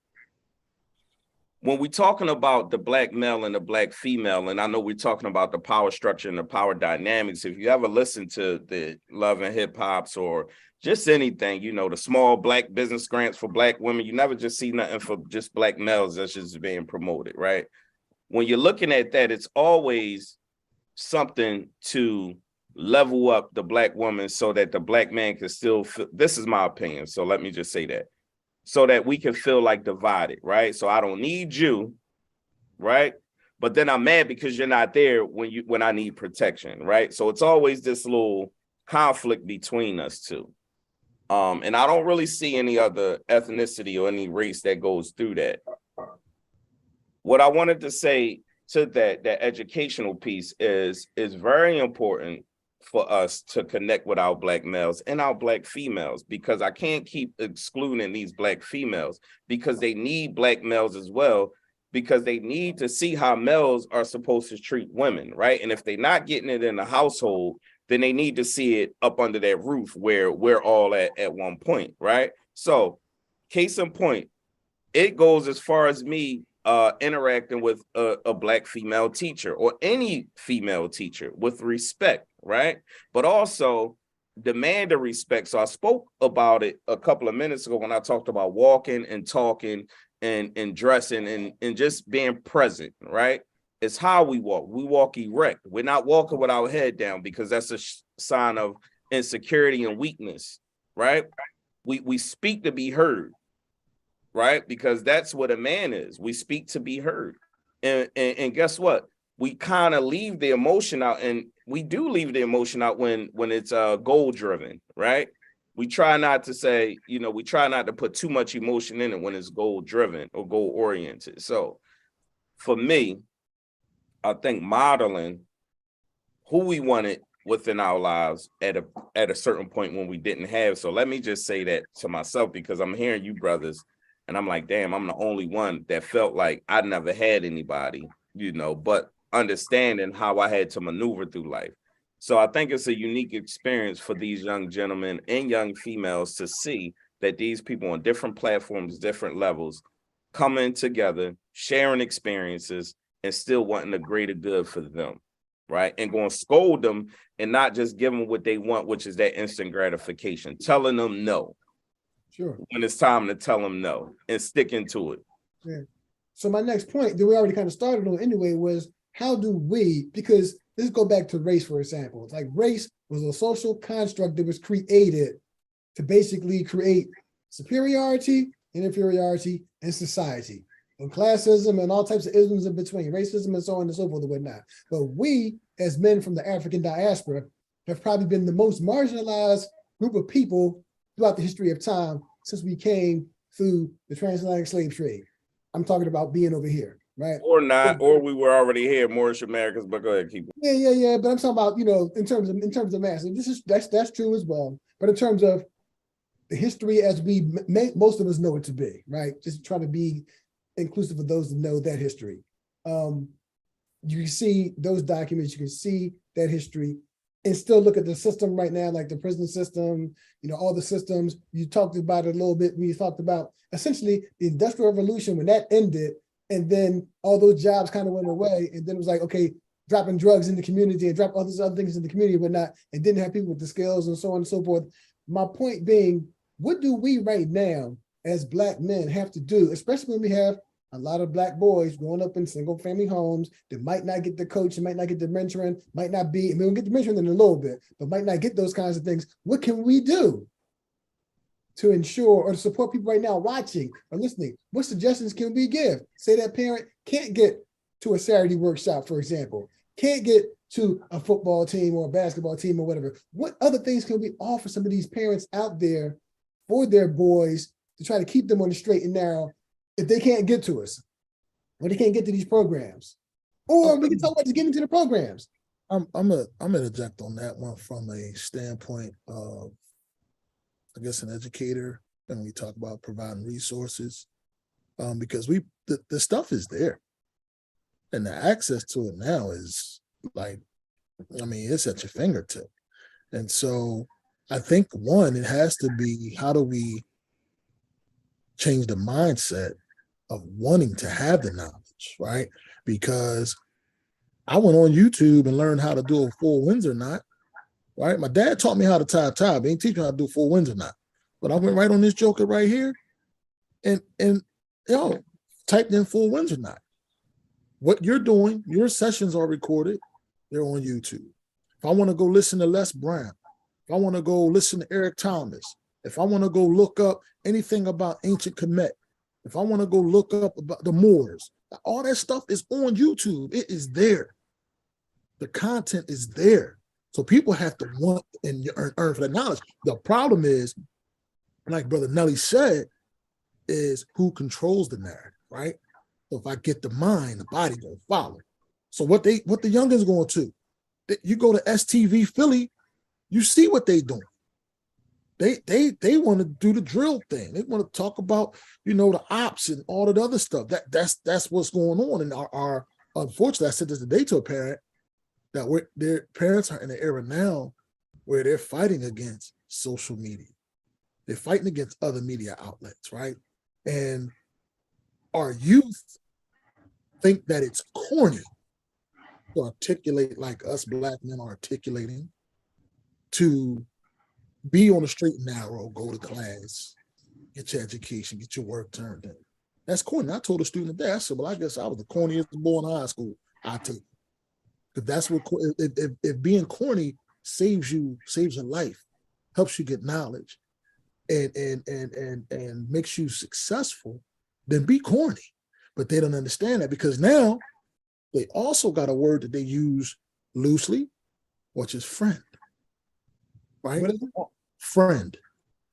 When we're talking about the Black male and the Black female, and I know we're talking about the power structure and the power dynamics, if you ever listen to the Love and Hip Hops or just anything, the small Black business grants for Black women, you never just see nothing for just Black males that's just being promoted, right? When you're looking at that, it's always something to level up the Black woman so that the Black man can still feel, this is my opinion, so let me just say that, so that we can feel like divided, right? So I don't need you, right? But then I'm mad because you're not there when I need protection, right? So it's always this little conflict between us two. And I don't really see any other ethnicity or any race that goes through that. What I wanted to say to that educational piece is very important for us to connect with our Black males and our Black females, because I can't keep excluding these Black females, because they need Black males as well, because they need to see how males are supposed to treat women, right? And if they're not getting it in the household, then they need to see it up under that roof where we're all at one point, right? So case in point, it goes as far as me interacting with a Black female teacher or any female teacher with respect, right? But also demand the respect. So I spoke about it a couple of minutes ago when I talked about walking and talking and dressing and just being present, right? It's how we walk. We walk erect. We're not walking with our head down because that's a sign of insecurity and weakness, right? We speak to be heard, right? Because that's what a man is. We speak to be heard. And guess what? We kind of leave the emotion out, and we do leave the emotion out when it's goal driven, right? We try not to say, we try not to put too much emotion in it when it's goal driven or goal oriented. So for me, I think modeling who we wanted within our lives at a certain point when we didn't have. So let me just say that to myself, because I'm hearing you brothers and I'm like, damn, I'm the only one that felt like I never had anybody, but understanding how I had to maneuver through life. So I think it's a unique experience for these young gentlemen and young females to see that these people on different platforms, different levels, coming together, sharing experiences, and still wanting the greater good for them, right? And going to scold them and not just give them what they want, which is that instant gratification, telling them no. Sure. When it's time to tell them no and sticking to it. Yeah. So my next point that we already kind of started on anyway was how do we, because let's go back to race, for example. It's like race was a social construct that was created to basically create superiority and inferiority in society, and classism and all types of isms in between, racism and so on and so forth and whatnot. But we, as men from the African diaspora, have probably been the most marginalized group of people throughout the history of time since we came through the transatlantic slave trade. I'm talking about being over here, right? Or not, or we were already here, Moorish Americans, but go ahead, keep it. Yeah. But I'm talking about, in terms of mass. And that's true as well. But in terms of the history as we most of us know it to be, right? Just try to be inclusive of those that know that history. You can see those documents, you can see that history, and still look at the system right now, like the prison system, all the systems. You talked about it a little bit when you talked about essentially the Industrial Revolution, when that ended, and then all those jobs kind of went away, and then it was like, okay, dropping drugs in the community and drop all these other things in the community and whatnot, and didn't have people with the skills and so on and so forth. My point being, what do we right now as Black men have to do, especially when we have a lot of Black boys growing up in single family homes that might not get the coaching, might not get the mentoring, might not be, we'll get the mentoring in a little bit, but might not get those kinds of things. What can we do to ensure or to support people right now watching or listening? What suggestions can we give? Say that parent can't get to a Saturday workshop, for example, can't get to a football team or a basketball team or whatever. What other things can we offer some of these parents out there for their boys to try to keep them on the straight and narrow if they can't get to us, or they can't get to these programs? Or we can talk about just getting to the programs. I'm gonna interject on that one from a standpoint of, I guess, an educator, and we talk about providing resources, because the stuff is there, and the access to it now is like, it's at your fingertip. And so I think one, it has to be, how do we change the mindset of wanting to have the knowledge, right? Because I went on YouTube and learned how to do a full Windsor knot, right? My dad taught me how to tie a tie, but he didn't teach me how to do a full Windsor knot. But I went right on this joker right here and typed in full Windsor knot. What you're doing, your sessions are recorded, they're on YouTube. If I want to go listen to Les Brown, if I want to go listen to Eric Thomas, if I want to go look up anything about ancient Kemet, if I want to go look up about the Moors, all that stuff is on YouTube. It is there. The content is there. So people have to want and earn for that knowledge. The problem is, like Brother Nelly said, is who controls the narrative, right? So if I get the mind, the body gonna follow. So what the youngins going to? You go to STV Philly, you see what they doing. They want to do the drill thing. They want to talk about, the ops and all that other stuff. That's what's going on. And our unfortunately, I said this today to a parent, that their parents are in an era now where they're fighting against social media. They're fighting against other media outlets, right? And our youth think that it's corny to articulate like us Black men are articulating, to be on the straight and narrow, go to class, get your education, get your work turned in. That's corny. I told a student today, I said, well, I guess I was the corniest boy in high school. I take it. If that's what, if being corny saves your life, helps you get knowledge, and makes you successful, then be corny. But they don't understand that, because now they also got a word that they use loosely, which is friend. Right? What is it? Friend.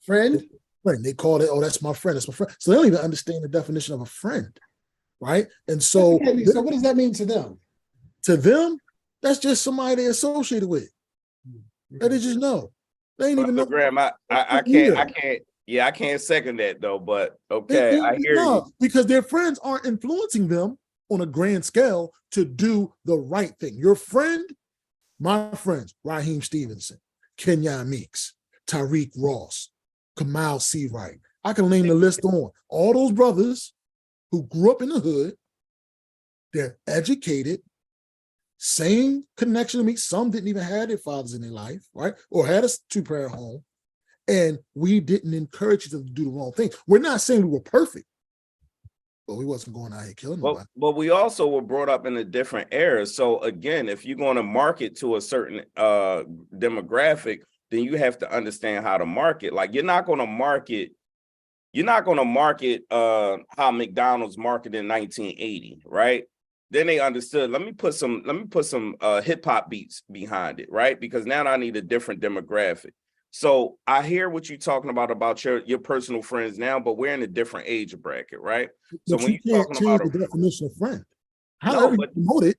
Friend? Friend. They call it, oh, that's my friend. That's my friend. So they don't even understand the definition of a friend. Right? And so, so what does that mean to them? To them, that's just somebody they're associated with. That they just know. They ain't even know. Graham, I can't second that though, but okay, I hear you. Because their friends aren't influencing them on a grand scale to do the right thing. Your friend, my friends, Raheem Stevenson, Kenyon Meeks, Tariq Ross, Kamal Seawright. I can name the list on. All those brothers who grew up in the hood, they're educated, same connection to me. Some didn't even have their fathers in their life, right? Or had a two-parent home. And we didn't encourage them to do the wrong thing. We're not saying we were perfect, but we wasn't going out here killing nobody. But we also were brought up in a different era. So again, if you're going to market to a certain demographic, then you have to understand how to market. Like you're not going to market how McDonald's marketed in 1980, right? Then they understood, let me put some hip hop beats behind it, right? Because now I need a different demographic. So I hear what you're talking about your personal friends now, but we're in a different age bracket, right? But so when you can't change the definition of friend. However you promote it.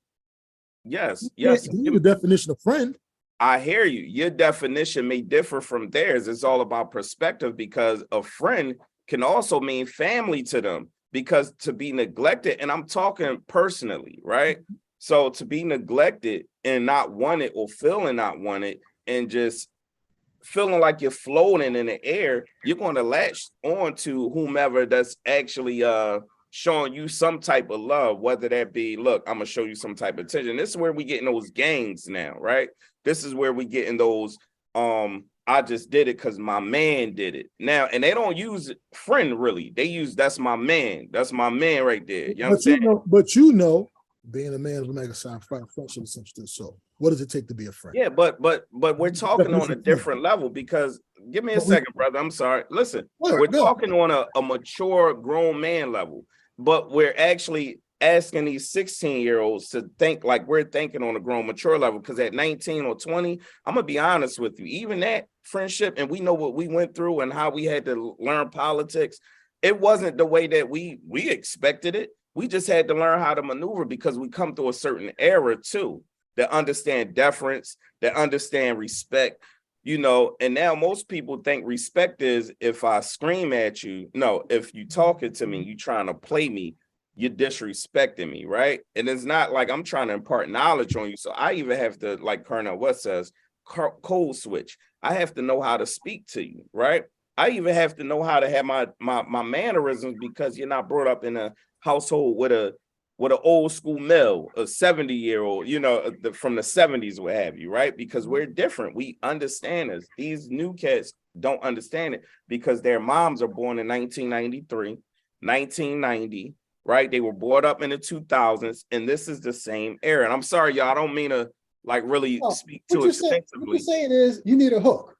Yes. The definition of friend. I hear you. Your definition may differ from theirs. It's all about perspective, because a friend can also mean family to them. Because to be neglected, and I'm talking personally, right? So to be neglected and not wanted, or feeling not wanted, and just feeling like you're floating in the air, you're going to latch on to whomever that's actually showing you some type of love, whether that be, look, I'm going to show you some type of attention. This is where we get in those gangs now, right? This is where we get in those, I just did it because my man did it now. And they don't use friend really. They use, that's my man. That's my man right there. You know what I'm saying? But you know, being a man of Omega Psi Phi function essentially. So what does it take to be a friend? Yeah, but we're talking on a different level, because give me a second, brother. I'm sorry. Listen, we're talking on a mature grown man level, but we're actually asking these 16-year-olds to think like we're thinking on a grown mature level. Because at 19 or 20, I'm gonna be honest with you, even that friendship, and we know what we went through and how we had to learn politics, it wasn't the way that we expected it. We just had to learn how to maneuver, because we come through a certain era too, that understand deference, that understand respect, you know. And now most people think respect is if I scream at you. No, if you talking to me, you trying to play me, you're disrespecting me, right? And it's not like I'm trying to impart knowledge on you. So I even have to, like Colonel West says, code switch. I have to know how to speak to you, right? I even have to know how to have my mannerisms, because you're not brought up in a household with an old school male, a 70-year-old, you know, from the 70s, what have you, right? Because we're different. We understand this. These new kids don't understand it, because their moms are born in 1993, 1990, right? They were brought up in the 2000s, and this is the same era. And I'm sorry, y'all, I don't mean to like really speak too extensively. What you're saying is you need a hook.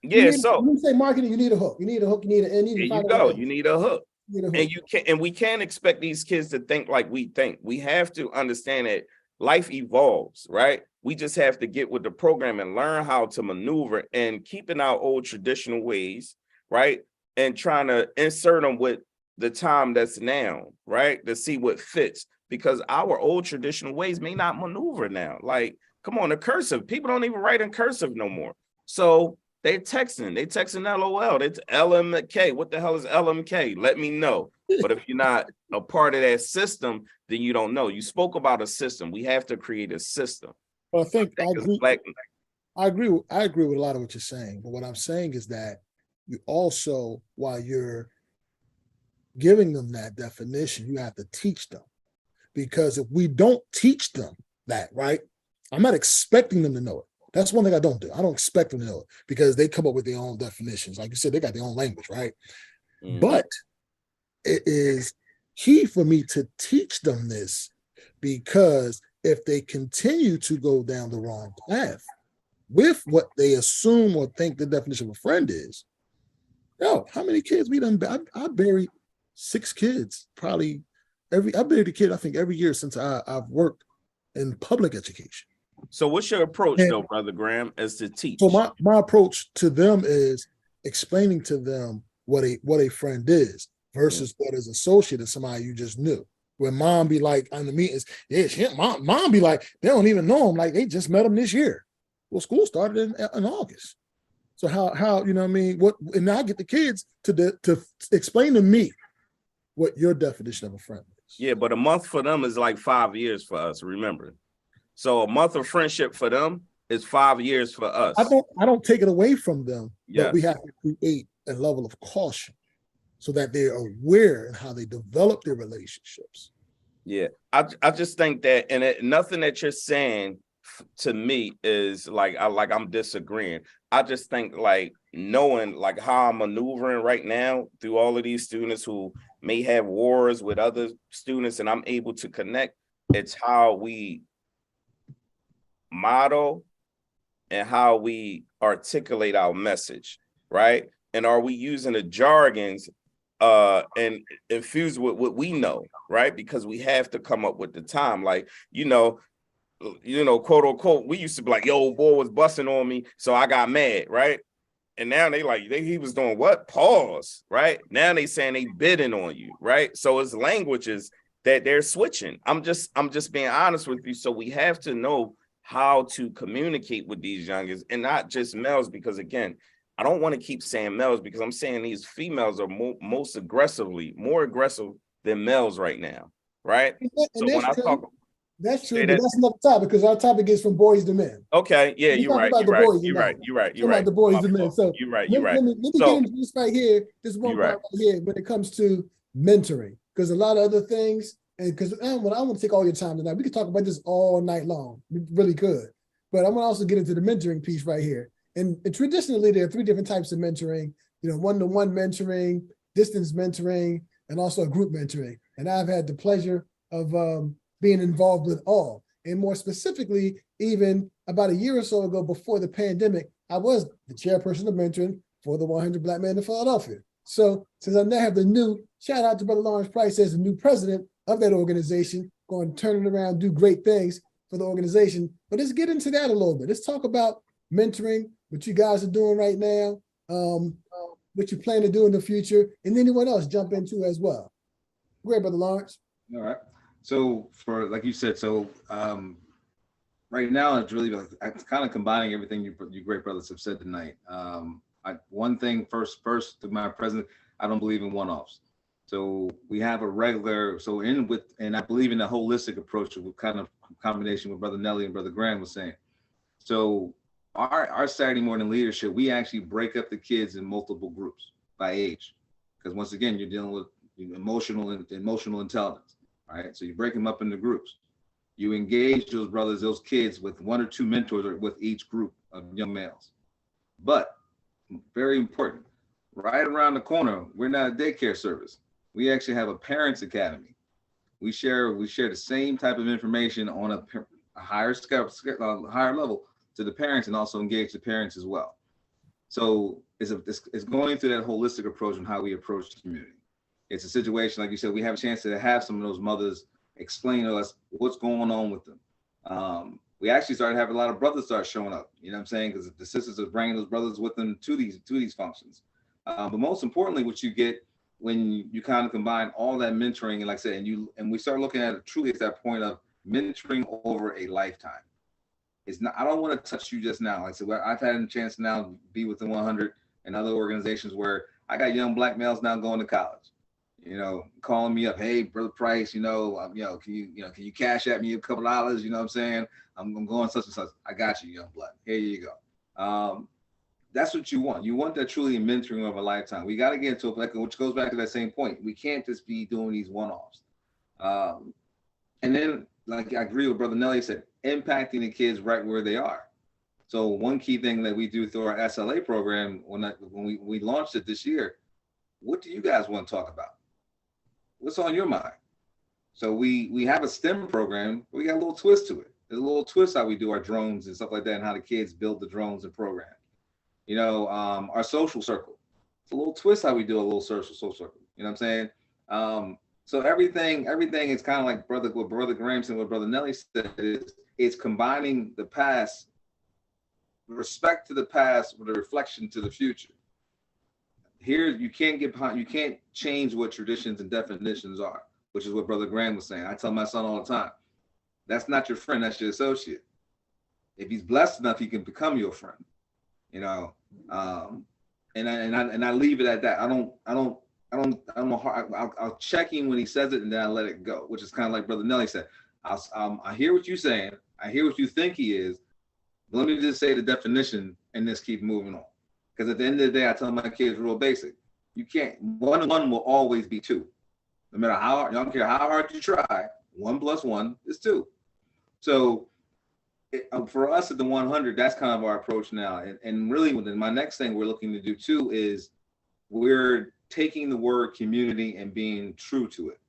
Yeah, so when you say marketing, you need a hook. You need a hook. You need a hook. And we can't expect these kids to think like we think. We have to understand that life evolves, right? We just have to get with the program and learn how to maneuver, and keeping our old traditional ways, right? And trying to insert them with the time that's now, right? To see what fits, because our old traditional ways may not maneuver now. Like, come on, the cursive, people don't even write in cursive no more. So they texting LOL. It's LMK. What the hell is LMK? Let me know. But if you're not a part of that system, then you don't know. You spoke about a system. We have to create a system. Well, I agree with a lot of what you're saying. But what I'm saying is that you also, while you're giving them that definition, you have to teach them. Because if we don't teach them that, right, I'm not expecting them to know it. That's one thing I don't do. I don't expect them to know it because they come up with their own definitions. Like you said, they got their own language, right? But it is key for me to teach them this, because if they continue to go down the wrong path with what they assume or think the definition of a friend is, how many kids we done? I buried 6 kids, probably I buried a kid, I think, every year since I've worked in public education. So what's your approach though, Brother Graham, as to teach? So my approach to them is explaining to them what a friend is versus what is associated to somebody you just knew. When mom be like on the meetings, mom be like, they don't even know him, like they just met him this year. Well, school started in August. So how you know what I mean? And now I get the kids to explain to me what your definition of a friend is. Yeah, but a month for them is like 5 years for us, remember. So a month of friendship for them is 5 years for us. I don't take it away from them, but we have to create a level of caution so that they're aware in how they develop their relationships. Yeah, I just think that, and nothing that you're saying to me is like I'm disagreeing. I just think like knowing like how I'm maneuvering right now through all of these students who may have wars with other students, and I'm able to connect. It's how we model and how we articulate our message, right? And are we using the jargons and infused with what we know, right? Because we have to come up with the time, like, quote unquote, we used to be like, yo, boy was busting on me, so I got mad, right? And now he was doing what? Pause, right? Now they saying they bidding on you, right? So it's languages that they're switching. I'm just being honest with you. So we have to know how to communicate with these youngins, and not just males, because again, I don't want to keep saying males because I'm saying these females are more aggressive than males right now, right? So when I talk, that's true, but that's another topic, because our topic is from boys to men. Okay, yeah, you're right. You're right. You're right. About the boys to men. So you're right. Let me get into this right here. This one part right here when it comes to mentoring, because a lot of other things, and because I don't want to take all your time tonight. We could talk about this all night long. We really could. But I want to also get into the mentoring piece right here. And traditionally, there are 3 different types of mentoring, one-to-one mentoring, distance mentoring, and also group mentoring. And I've had the pleasure of being involved with all. And more specifically, even about a year or so ago before the pandemic, I was the chairperson of mentoring for the 100 Black Men in Philadelphia. So since I now have the new, shout out to Brother Lawrence Price as the new president of that organization, going to turn it around, do great things for the organization. But let's get into that a little bit. Let's talk about mentoring, what you guys are doing right now, what you plan to do in the future, and anyone else jump into as well. Go ahead, Brother Lawrence. All right. So for, like you said, right now it's really like kind of combining everything you great brothers have said tonight. One thing first to my president, I don't believe in one-offs. So we have a regular, and I believe in a holistic approach with kind of combination with Brother Nelly and Brother Graham was saying. So our Saturday morning leadership, we actually break up the kids in multiple groups by age, because once again, you're dealing with emotional intelligence, right? So you break them up into groups. You engage those kids with 1 or 2 mentors with each group of young males. But very important, right around the corner, we're not a daycare service. We actually have a parents academy. We share the same type of information on a higher level to the parents, and also engage the parents as well. So it's going through that holistic approach on how we approach the community. It's a situation, like you said, we have a chance to have some of those mothers explain to us what's going on with them. We actually started having a lot of brothers start showing up, you know what I'm saying? Because the sisters are bringing those brothers with them to these functions. But most importantly, what you get when you kind of combine all that mentoring, and like I said, and we start looking at it truly at that point of mentoring over a lifetime. It's not, I don't want to touch you just now. Like I said, I've had a chance now to be with the 100 and other organizations where I got young Black males now going to college, calling me up, hey, Brother Price, can you cash at me a couple dollars? You know what I'm saying? I'm going such and such. I got you, young Black. Here you go. That's what you want. You want that truly mentoring of a lifetime. We got to get into it, which goes back to that same point. We can't just be doing these one-offs. And then, like I agree with Brother Nelly said, impacting the kids right where they are. So one key thing that we do through our SLA program, when we launched it this year, what do you guys want to talk about? What's on your mind? So we have a STEM program. We got a little twist to it. There's a little twist how we do our drones and stuff like that, and how the kids build the drones and program. You know, our social circle. It's a little twist how we do a little social circle. You know what I'm saying? So everything is kind of like what Brother Graham said, what Brother Nelly said is it's combining the past, respect to the past with a reflection to the future. Here, you can't get behind, you can't change what traditions and definitions are, which is what Brother Graham was saying. I tell my son all the time, that's not your friend, that's your associate. If he's blessed enough, he can become your friend. You know, and I leave it at that. I don't know. I'll check him when he says it, and then I let it go, which is kind of like Brother Nelly said. I hear what you're saying. I hear what you think he is. Let me just say the definition and just keep moving on. Because at the end of the day, I tell my kids real basic. You can't, 1 and 1 will always be 2. No matter how, I don't care how hard you try, 1 + 1 is 2. So for us at the 100, that's kind of our approach now. And really, my next thing we're looking to do too is we're taking the word community and being true to it.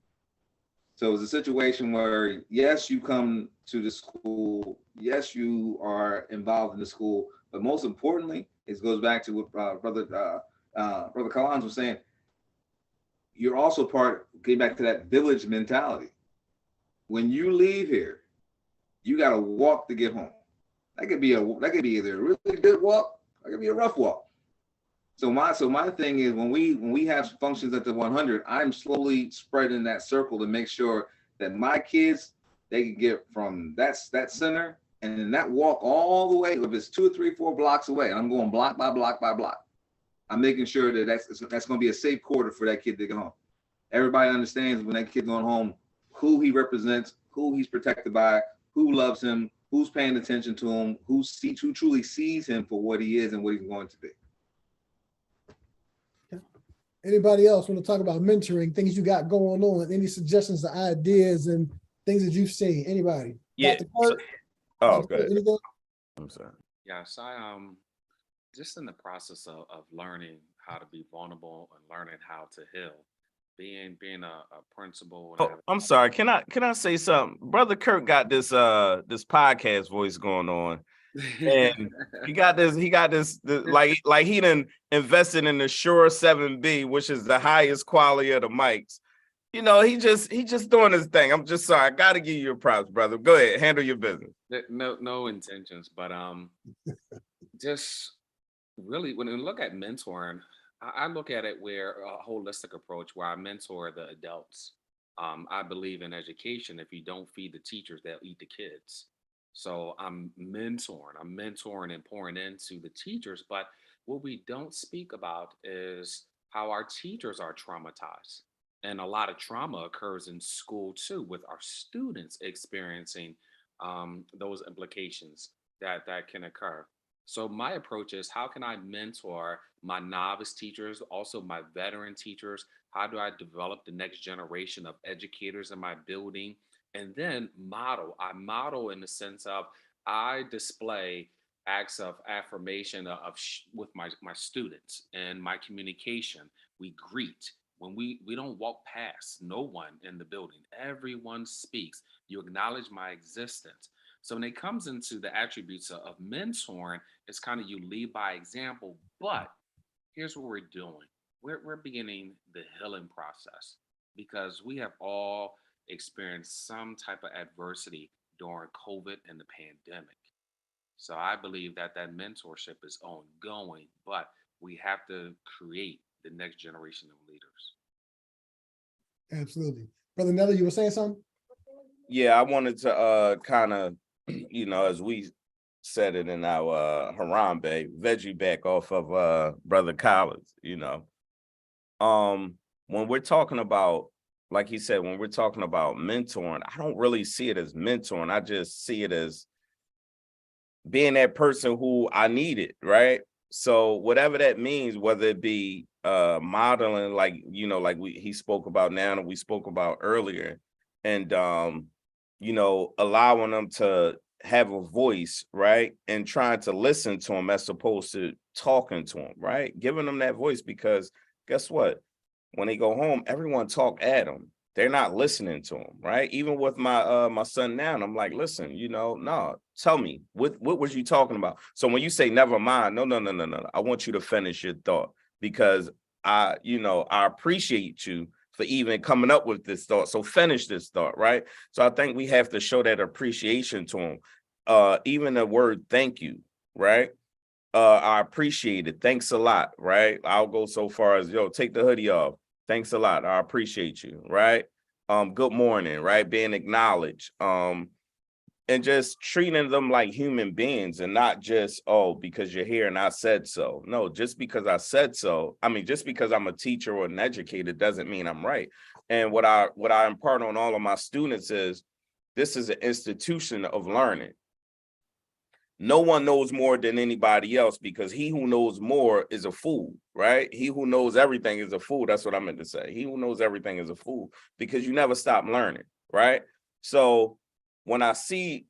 So it's a situation where, yes, you come to the school, yes, you are involved in the school, but most importantly, it goes back to what Brother Collins was saying. You're also getting back to that village mentality. When you leave here, you got to walk to get home. That could be either a really good walk, or it could be a rough walk. So my thing is when we have functions at the 100, I'm slowly spreading that circle to make sure that my kids, they can get from that center and then that walk all the way, if it's 2 or 3, 4 blocks away, and I'm going block by block by block. I'm making sure that that's going to be a safe quarter for that kid to go home. Everybody understands when that kid's going home, who he represents, who he's protected by, who loves him, who's paying attention to him, who truly sees him for what he is and what he's going to be. Anybody else want to talk about mentoring, things you got going on, any suggestions, ideas, and things that you've seen? Anybody? Yeah. Dr. Kirk? Oh, okay. I'm sorry. Yes, I just in the process of learning how to be vulnerable and learning how to heal. Being a principal. Oh, I'm sorry. Can I say something? Brother Kirk got this podcast voice going on. And he got this like he done invested in the Shure 7B, which is the highest quality of the mics. You know, he just doing his thing. I'm just sorry. I gotta give you your props, brother. Go ahead, handle your business. No intentions, but just really when we look at mentoring, I look at it where a holistic approach where I mentor the adults. I believe in education. If you don't feed the teachers, they'll eat the kids. So I'm mentoring and pouring into the teachers. But what we don't speak about is how our teachers are traumatized. And a lot of trauma occurs in school too, with our students experiencing those implications that can occur. So my approach is, how can I mentor my novice teachers, also my veteran teachers? How do I develop the next generation of educators in my building? And then I model in the sense of I display acts of affirmation with my students and my communication. We greet. When we don't walk past no one in the building, everyone speaks. You acknowledge my existence. So when it comes into the attributes of mentoring, it's kind of you lead by example. But here's what we're doing. We're beginning the healing process because we have all experienced some type of adversity during COVID and the pandemic. So I believe that mentorship is ongoing, but we have to create the next generation of leaders. Absolutely. Brother Nelly, you were saying something? Yeah, I wanted to kind of, you know, as we said it in our Harambe, veggie back off of Brother Collins, you know. When we're talking about, like he said, when we're talking about mentoring, I don't really see it as mentoring. I just see it as being that person who I needed, right? So whatever that means, whether it be modeling, like, you know, like he spoke about now and we spoke about earlier, and you know, allowing them to have a voice, right? And trying to listen to them as opposed to talking to them, right? Giving them that voice, because guess what? When they go home, everyone talk at them. They're not listening to them, right? Even with my son now, and I'm like, listen, no, tell me, what was you talking about? So when you say never mind, no. I want you to finish your thought, because I appreciate you for even coming up with this thought. So finish this thought, right? So I think we have to show that appreciation to them. Even the word thank you, right? I appreciate it. Thanks a lot, right? I'll go so far as, take the hoodie off. Thanks a lot. I appreciate you, right? Good morning, right? Being acknowledged. And just treating them like human beings, and not just, oh, because you're here and I said so. No, just because I said so. I mean, just because I'm a teacher or an educator doesn't mean I'm right. And what I impart on all of my students is, this is an institution of learning. No one knows more than anybody else, because he who knows more is a fool, right? He who knows everything is a fool. That's what I meant to say. He who knows everything is a fool, because you never stop learning, right? So when I say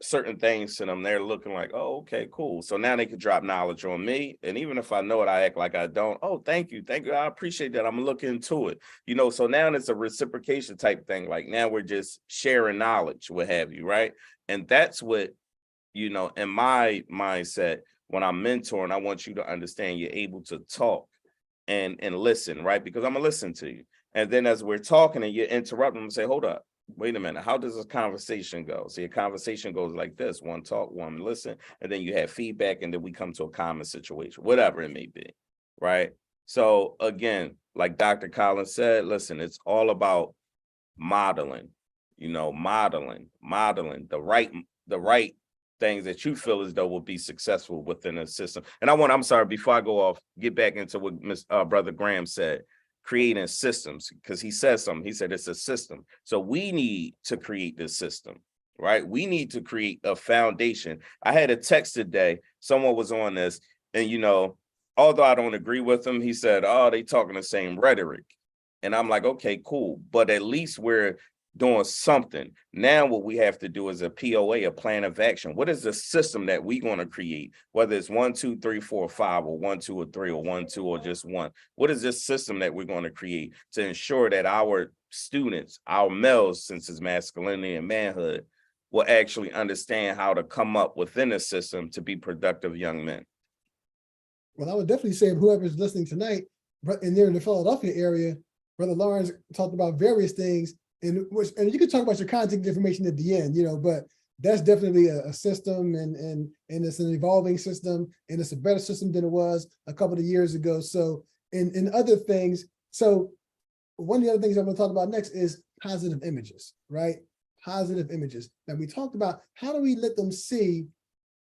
certain things to them, they're looking like, oh, okay, cool. So now they can drop knowledge on me. And even if I know it, I act like I don't. Oh, thank you. I appreciate that. I'm gonna look into it. So now it's a reciprocation type thing. Like, now we're just sharing knowledge, what have you, right? And that's what, in my mindset, when I'm mentoring, I want you to understand you're able to talk and listen, right? Because I'm gonna listen to you. And then as we're talking and you interrupt them and say, hold up, wait a minute, how does this conversation go? See, a conversation goes like this: one talk, one listen, and then you have feedback, and then we come to a common situation, whatever it may be, right? So again, like Dr. Collins said, listen, it's all about modeling, modeling the right things that you feel as though will be successful within a system. And I'm sorry, before I go off, get back into what Brother Graham said, creating systems, because he said something. He said it's a system. So we need to create this system, right? We need to create a foundation. I had a text today. Someone was on this, and although I don't agree with him, he said, oh, they talking the same rhetoric. And I'm like, okay, cool. But at least we're doing something. Now what we have to do is a POA, a plan of action. What is the system that we're going to create? Whether it's 1, 2, 3, 4, 5, or 1, 2, or 3, or 1, 2, or just 1. What is this system that we're going to create to ensure that our students, our males, since it's masculinity and manhood, will actually understand how to come up within a system to be productive young men? Well, I would definitely say, whoever's listening tonight, and they're in the Philadelphia area, Brother Lawrence talked about various things, and you can talk about your contact information at the end, but that's definitely a system, and it's an evolving system, and it's a better system than it was a couple of years ago. So, in other things, so one of the other things I'm going to talk about next is positive images, right? Positive images. Now, we talked about how do we let them see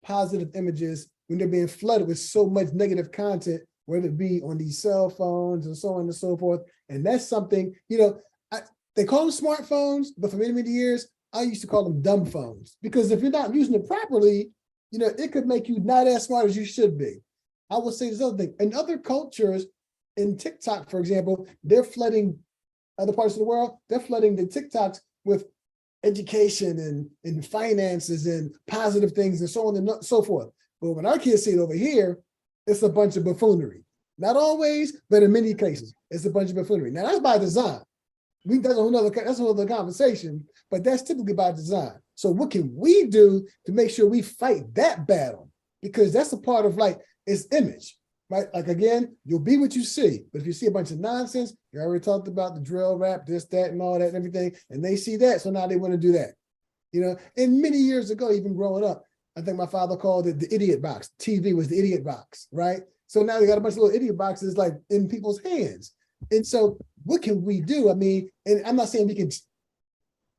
positive images when they're being flooded with so much negative content, whether it be on these cell phones and so on and so forth. And that's something, they call them smartphones, but for many, many years, I used to call them dumb phones, because if you're not using it properly, it could make you not as smart as you should be. I will say this other thing. In other cultures, in TikTok, for example, they're flooding other parts of the world. They're flooding the TikToks with education and finances and positive things and so on and so forth. But when our kids see it over here, it's a bunch of buffoonery. Not always, but in many cases, it's a bunch of buffoonery. Now, that's by design. That's a whole other conversation, but that's typically by design. So what can we do to make sure we fight that battle? Because that's a part of it's image, right? Like, again, you'll be what you see, but if you see a bunch of nonsense, you already talked about the drill rap, this, that, and all that and everything, and they see that, so now they want to do that. And many years ago, even growing up, I think my father called it the idiot box. TV was the idiot box, right? So now you got a bunch of little idiot boxes in people's hands. And so what can we do? I mean, and I'm not saying we can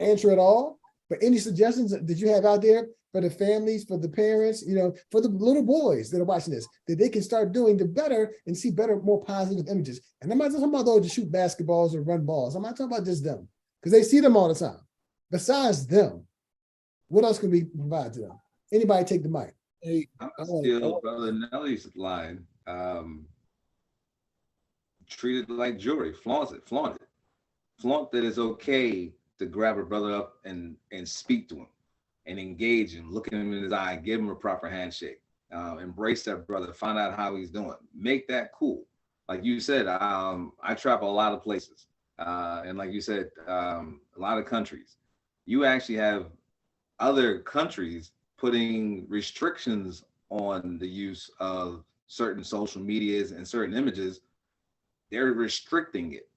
answer it all, but any suggestions that you have out there for the families, for the parents, for the little boys that are watching this, that they can start doing the better and see better, more positive images. And I'm not talking about those to shoot basketballs or run balls. I'm not talking about just them, because they see them all the time. Besides them, what else can we provide to them? Anybody take the mic. Hey, I'm still Brother Nelly's line. Treat it like jewelry, flaunt it. Flaunt that it's okay to grab a brother up and speak to him. and engage him, look him in his eye, give him a proper handshake, embrace that brother, find out how he's doing, make that cool. Like you said, I travel a lot of places, and like you said, a lot of countries. You actually have other countries putting restrictions on the use of certain social medias and certain images. They're restricting it,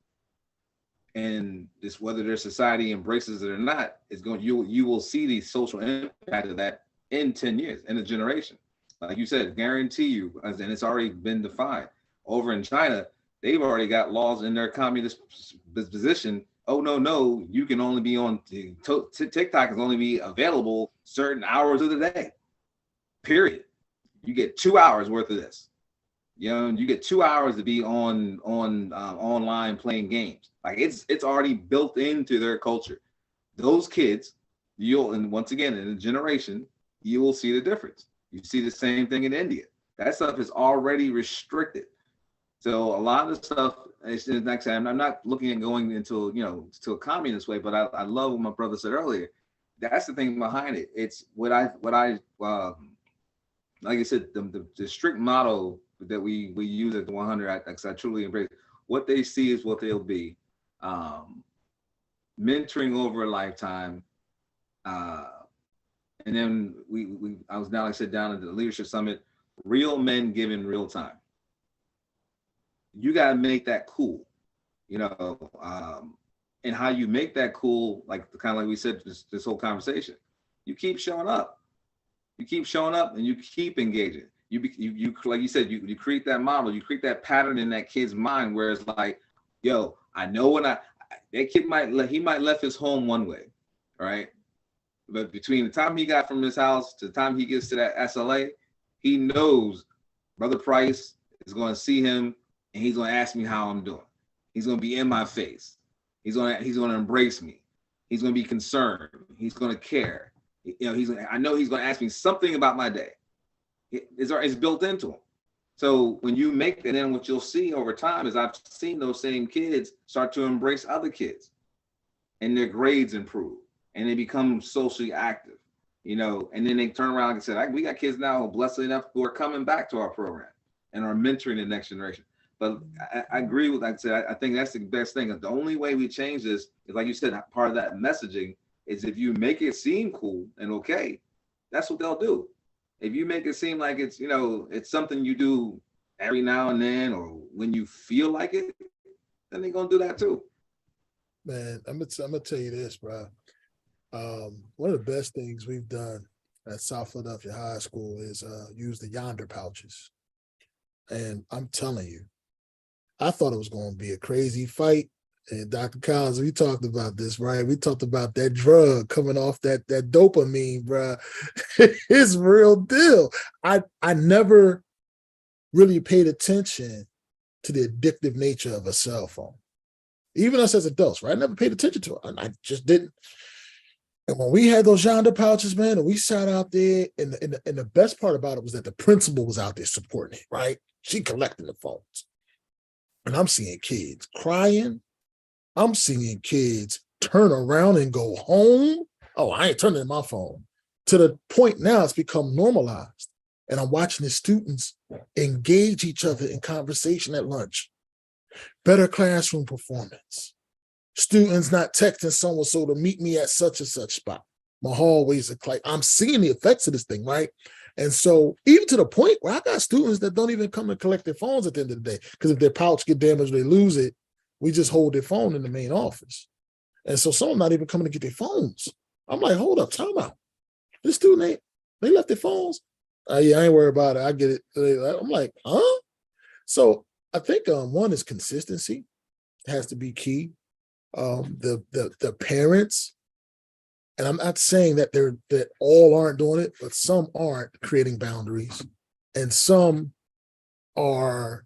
and this, whether their society embraces it or not, is going, you will see the social impact of that in 10 years, in a generation. Like you said, guarantee you, and it's already been defined. Over in China, they've already got laws in their communist position. Oh, no, you can only be on TikTok, is only be available certain hours of the day, period. You get 2 hours worth of this. You know, you get 2 hours to be on online playing games. Like it's already built into their culture. Those kids, and once again, in a generation, you will see the difference. You see the same thing in India. That stuff is already restricted. So a lot of the stuff, I'm not looking at going into, to a communist way, but I love what my brother said earlier. That's the thing behind it. It's what I like I said, the strict motto that we use at the 100, I truly embrace. What they see is what they'll be. Mentoring over a lifetime. And then I was down, like I said, down at the leadership summit, real men given real time. You got to make that cool, and how you make that cool, like we said, this whole conversation, you keep showing up, and you keep engaging. You like you said, you create that model, you create that pattern in that kid's mind where it's like, yo, I know when that kid might left his home one way, right? But between the time he got from his house to the time he gets to that SLA, he knows Brother Price is going to see him and he's going to ask me how I'm doing. He's going to be in my face. He's going to embrace me. He's going to be concerned. He's going to care. I know he's going to ask me something about my day. It's built into him. So when you make it, then what you'll see over time is I've seen those same kids start to embrace other kids, and their grades improve, and they become socially active, and then they turn around and say, we got kids now who are blessed enough who are coming back to our program and are mentoring the next generation. But I agree with, like I said, I think that's the best thing. The only way we change this is, like you said, part of that messaging is if you make it seem cool and okay, that's what they'll do. If you make it seem like it's, it's something you do every now and then, or when you feel like it, then they're going to do that too. Man, I'm gonna tell you this, bro. One of the best things we've done at South Philadelphia High School is use the yonder pouches. And I'm telling you, I thought it was going to be a crazy fight. And Dr. Collins, we talked about this, right? We talked about that drug coming off that dopamine, bro. It's real deal. I never really paid attention to the addictive nature of a cell phone. Even us as adults, right? I never paid attention to it. I just didn't. And when we had those yonder pouches, man, and we sat out there, and the best part about it was that the principal was out there supporting it, right? She collecting the phones. And I'm seeing kids crying. I'm seeing kids turn around and go home. Oh, I ain't turning my phone. To the point now it's become normalized. And I'm watching the students engage each other in conversation at lunch. Better classroom performance. Students not texting so-and-so to meet me at such and such spot. My hallways are like, I'm seeing the effects of this thing, right? And so even to the point where I got students that don't even come and collect their phones at the end of the day, because if their pouch get damaged, they lose it, we just hold their phone in the main office. And so some are not even coming to get their phones. I'm like, hold up, time out. This student, they left their phones? Yeah, I ain't worried about it. I get it. I'm like, huh? So I think one is consistency has to be key. The parents, and I'm not saying that all aren't doing it, but some aren't creating boundaries, and some are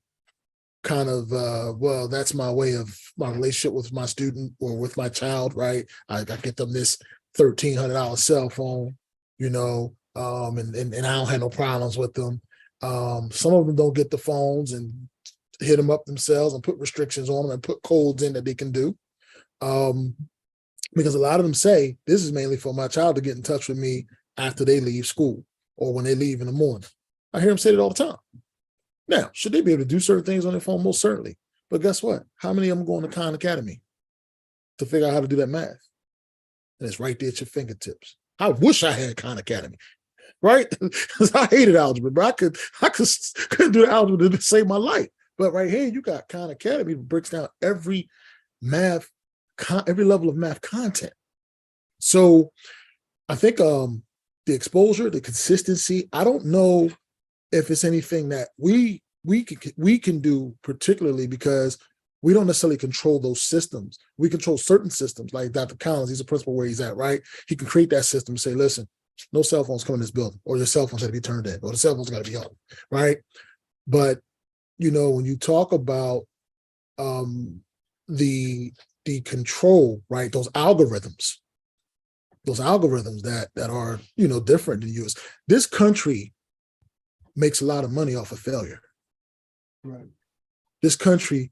kind of well, that's my way of my relationship with my student or with my child, right? I get them this $1,300 cell phone, and I don't have no problems with them. Some of them don't get the phones and hit them up themselves and put restrictions on them and put codes in that they can do. Because a lot of them say, this is mainly for my child to get in touch with me after they leave school or when they leave in the morning. I hear them say it all the time. Now, should they be able to do certain things on their phone? Most certainly. But guess what? How many of them go to Khan Academy to figure out how to do that math? And it's right there at your fingertips. I wish I had Khan Academy, right? Because I hated algebra, but couldn't do the algebra to save my life. But right here, you got Khan Academy that breaks down every level of math content. So I think the exposure, the consistency, I don't know if it's anything that we can do, particularly because we don't necessarily control those systems. We control certain systems, like Dr. Collins, he's a principal where he's at, right? He can create that system and say, listen, no cell phones come in this building, or your cell phones have to be turned in, or the cell phones got to be on, right? But, when you talk about the control, right, those algorithms that are, different than yours. This country makes a lot of money off of failure. Right. This country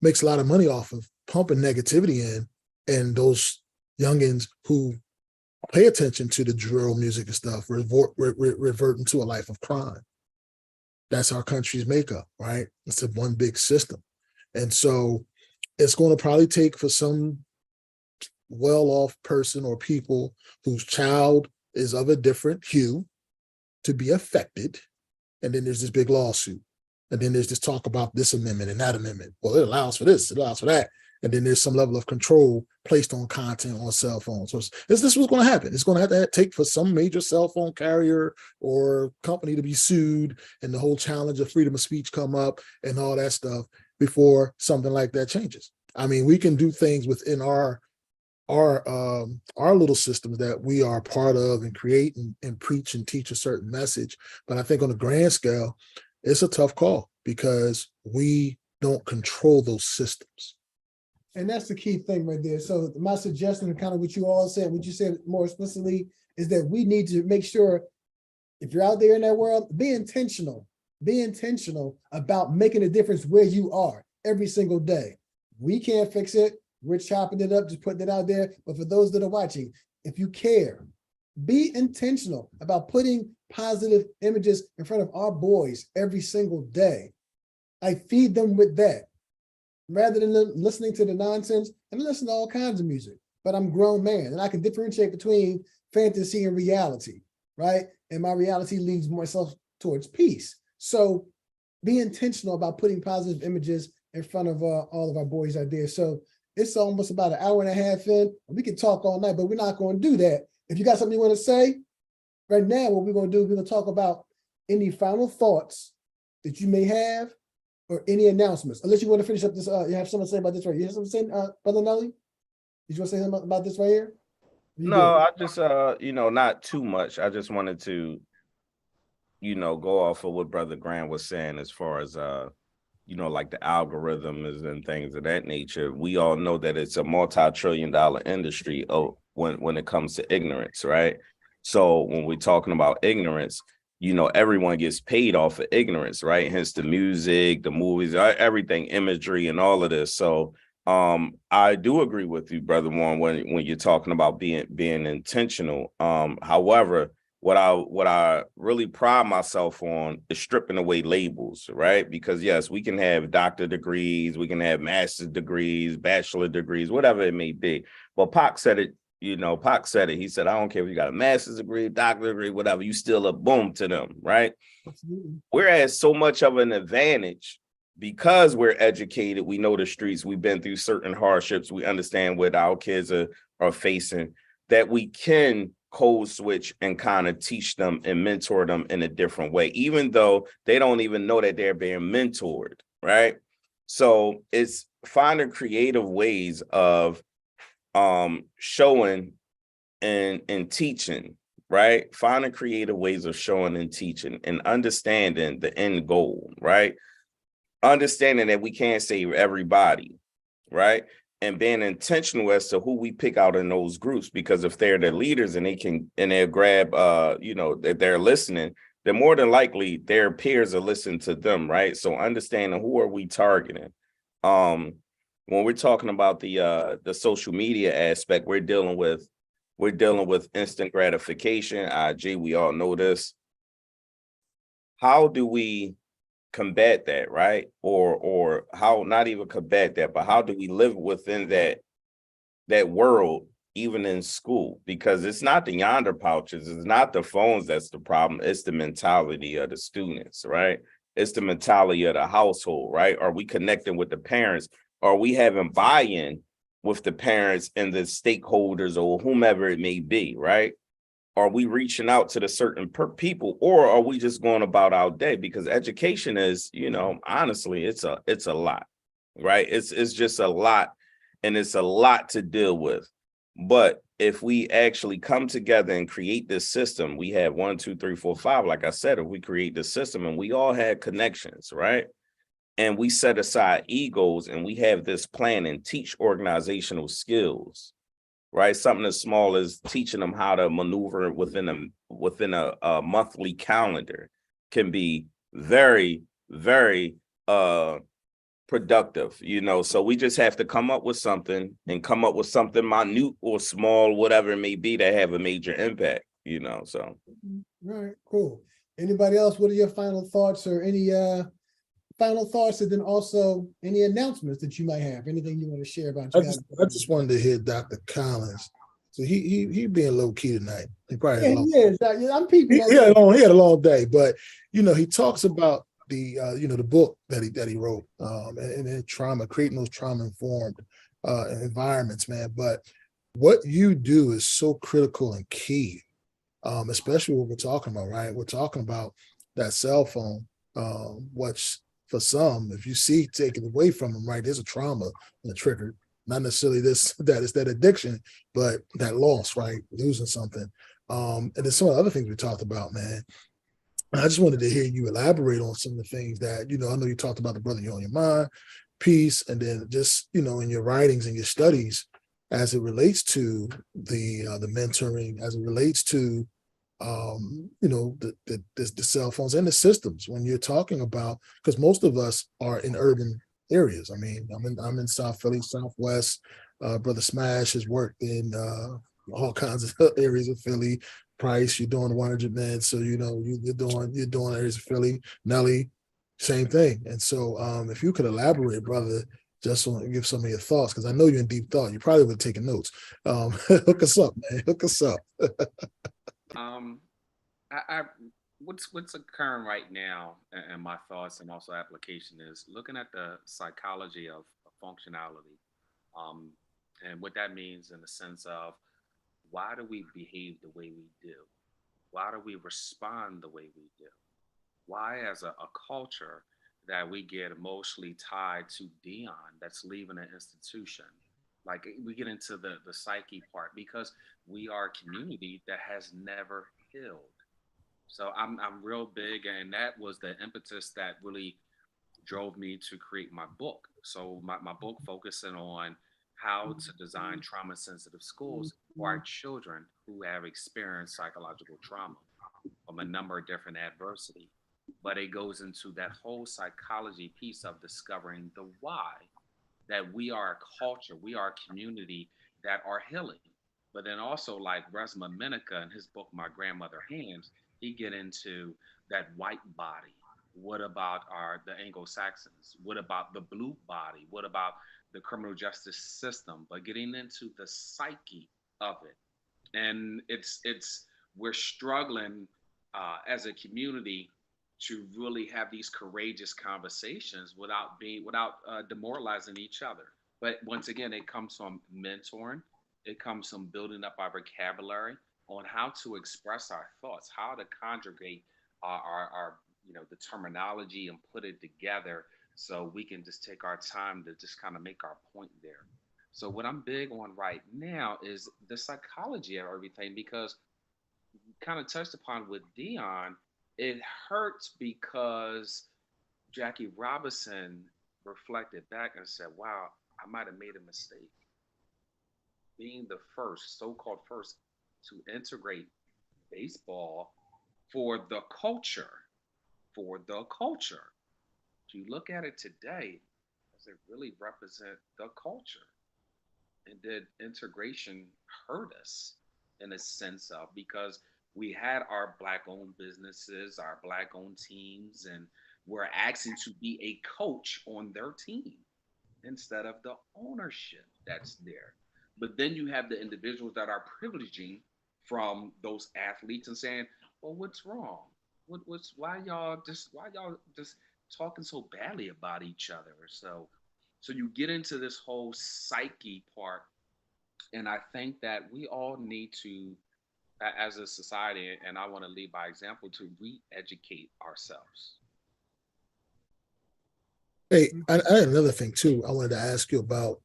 makes a lot of money off of pumping negativity in, and those youngins who pay attention to the drill music and stuff reverting to a life of crime. That's our country's makeup, right? It's a one big system. And so it's going to probably take for some well-off person or people whose child is of a different hue to be affected. And then there's this big lawsuit. And then there's this talk about this amendment and that amendment. Well, it allows for this, it allows for that. And then there's some level of control placed on content on cell phones. So this is what's going to happen. It's going to have to take for some major cell phone carrier or company to be sued, and the whole challenge of freedom of speech come up and all that stuff before something like that changes. I mean, we can do things within our little systems that we are part of and create and preach and teach a certain message. But I think on a grand scale, it's a tough call because we don't control those systems. And that's the key thing right there. So my suggestion, and kind of what you all said, what you said more explicitly, is that we need to make sure, if you're out there in that world, be intentional about making a difference where you are every single day. We can't fix it. We're chopping it up, just putting it out there. But for those that are watching, if you care, be intentional about putting positive images in front of our boys every single day. I feed them with that, rather than listening to the nonsense, and listen to all kinds of music. But I'm a grown man, and I can differentiate between fantasy and reality, right? And my reality leads myself towards peace. So be intentional about putting positive images in front of all of our boys out there. So it's almost about an hour and a half in. We can talk all night, but we're not going to do that. If you got something you want to say, right now, what we're going to do, we're going to talk about any final thoughts that you may have, or any announcements. Unless you want to finish up this, you have something to say about this right here. You have something to say, Brother Nelly? Did you want to say something about this right here? No, I just, not too much. I just wanted to, go off of what Brother Grant was saying as far as, like the algorithms and things of that nature. We all know that it's a multi-trillion-dollar industry when it comes to ignorance, right? So when we're talking about ignorance, everyone gets paid off of ignorance, right? Hence the music, the movies, everything, imagery, and all of this. So I do agree with you, Brother Warren, when you're talking about being intentional. However, what I really pride myself on is stripping away labels, right? Because yes, we can have doctor degrees, we can have master's degrees, bachelor degrees, whatever it may be. But Pac said it. Pac said it. He said, I don't care if you got a master's degree, doctorate degree, whatever, you still a boom to them, right? Absolutely. Whereas so much of an advantage, because we're educated, we know the streets, we've been through certain hardships, we understand what our kids are facing, that we can code switch and kind of teach them and mentor them in a different way, even though they don't even know that they're being mentored, right? So it's finding creative ways of showing and teaching, right? Finding creative ways of showing and teaching and understanding the end goal, right? Understanding that we can't save everybody, right? And being intentional as to who we pick out in those groups, because if they're the leaders and they'll grab, that they're listening, then more than likely their peers are listening to them, right? So understanding who are we targeting? when we're talking about the social media aspect, we're dealing with instant gratification. IG, we all know this. How do we combat that, right? Or how, not even combat that, but how do we live within that world, even in school? Because it's not the yonder pouches, it's not the phones that's the problem, it's the mentality of the students, right? It's the mentality of the household, right? Are we connecting with the parents? Are we having buy-in with the parents and the stakeholders or whomever it may be, right? Are we reaching out to the certain people, or are we just going about our day? Because education is, honestly, it's a lot, right? It's just a lot, and it's a lot to deal with. But if we actually come together and create this system, we have 1, 2, 3, 4, 5. Like I said, if we create this system and we all had connections, right? And we set aside egos and we have this plan and teach organizational skills, right? Something as small as teaching them how to maneuver within a monthly calendar can be very, very productive, So we just have to come up with something minute or small, whatever it may be, that have a major impact, so. All right, cool. Anybody else? What are your final thoughts, or any final thoughts, and then also any announcements that you might have? Anything you want to share about? I just wanted to hear Dr. Collins. So he being low key tonight. He probably had a long, I'm peeping. he had a long day, but he talks about the the book that he wrote, and trauma, creating those trauma informed environments, man. But what you do is so critical and key, especially what we're talking about, right? We're talking about that cell phone, which for some, if you see taken away from them, right, there's a trauma and a trigger. Not necessarily that is that addiction, but that loss, right? Losing something. And then some of the other things we talked about, man. I just wanted to hear you elaborate on some of the things that, I know you talked about the brother you on your mind, peace, and then just, in your writings and your studies as it relates to the mentoring, as it relates to the cell phones and the systems when you're talking about, because most of us are in urban areas. I mean, I'm in South Philly, Southwest. Brother Smash has worked in all kinds of areas of Philly. Price, you're doing 100 men, so you're doing areas of Philly. Nelly, same thing. And so, if you could elaborate, brother, just want to give some of your thoughts, because I know you're in deep thought. You probably would have taken notes. Hook us up, man. Hook us up. I what's occurring right now, and my thoughts and also application is looking at the psychology of functionality, and what that means in the sense of why do we behave the way we do? Why do we respond the way we do? Why, as a culture, that we get emotionally tied to Dion that's leaving an institution? Like we get into the psyche part because we are a community that has never healed. So I'm real big, and that was the impetus that really drove me to create my book. So my book focusing on how to design trauma sensitive schools for our children who have experienced psychological trauma from a number of different adversity. But it goes into that whole psychology piece of discovering the why, that we are a culture, we are a community that are healing. But then also, like Resma Menica in his book, My Grandmother Hands, he get into that white body. What about the Anglo-Saxons? What about the blue body? What about the criminal justice system? But getting into the psyche of it. And it's we're struggling as a community to really have these courageous conversations without demoralizing each other. But once again, it comes from mentoring. It comes from building up our vocabulary on how to express our thoughts, how to conjugate our the terminology and put it together so we can just take our time to just kind of make our point there. So what I'm big on right now is the psychology of everything, because kind of touched upon with Dion, it hurts because Jackie Robinson reflected back and said, wow, I might have made a mistake. Being the first, so called first, to integrate baseball for the culture, for the culture. If you look at it today, does it really represent the culture? And did integration hurt us in a sense of, because we had our black owned businesses, our black owned teams, and we're asking to be a coach on their team instead of the ownership that's there. But then you have the individuals that are privileging from those athletes and saying, "Well, what's wrong? What's why y'all just talking so badly about each other?" So you get into this whole psyche part, and I think that we all need to, as a society, and I want to lead by example, to re-educate ourselves. Hey, I had another thing too. I wanted to ask you about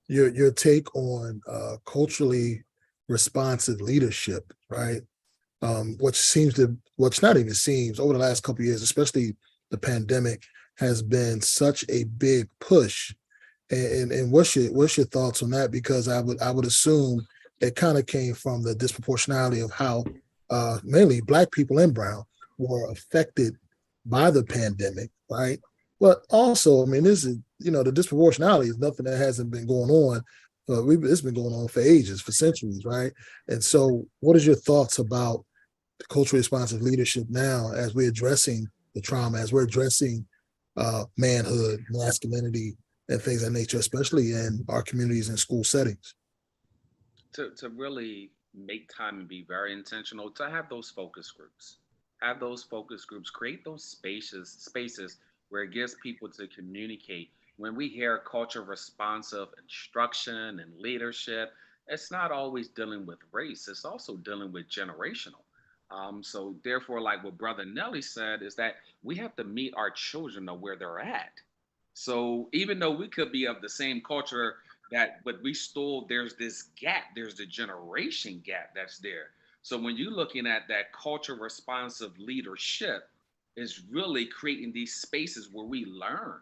your take on culturally responsive leadership, right? Which not even seems over the last couple of years, especially the pandemic, has been such a big push. And what's your thoughts on that? Because I would assume it kind of came from the disproportionality of how mainly Black people and Brown were affected by the pandemic, right? But also, I mean, this is, the disproportionality is nothing that hasn't been going on. It's been going on for ages, for centuries, right? And so, what is your thoughts about the culturally responsive leadership now as we're addressing the trauma, as we're addressing manhood, masculinity, and things of that nature, especially in our communities and school settings? To really make time and be very intentional, to have those focus groups, create those spaces where it gives people to communicate. When we hear culture responsive instruction and leadership, it's not always dealing with race, it's also dealing with generational. So therefore, like what Brother Nelly said, is that we have to meet our children of where they're at. So even though we could be of the same culture, but we still, there's this gap, there's the generation gap that's there. So when you're looking at that culture responsive leadership, is really creating these spaces where we learn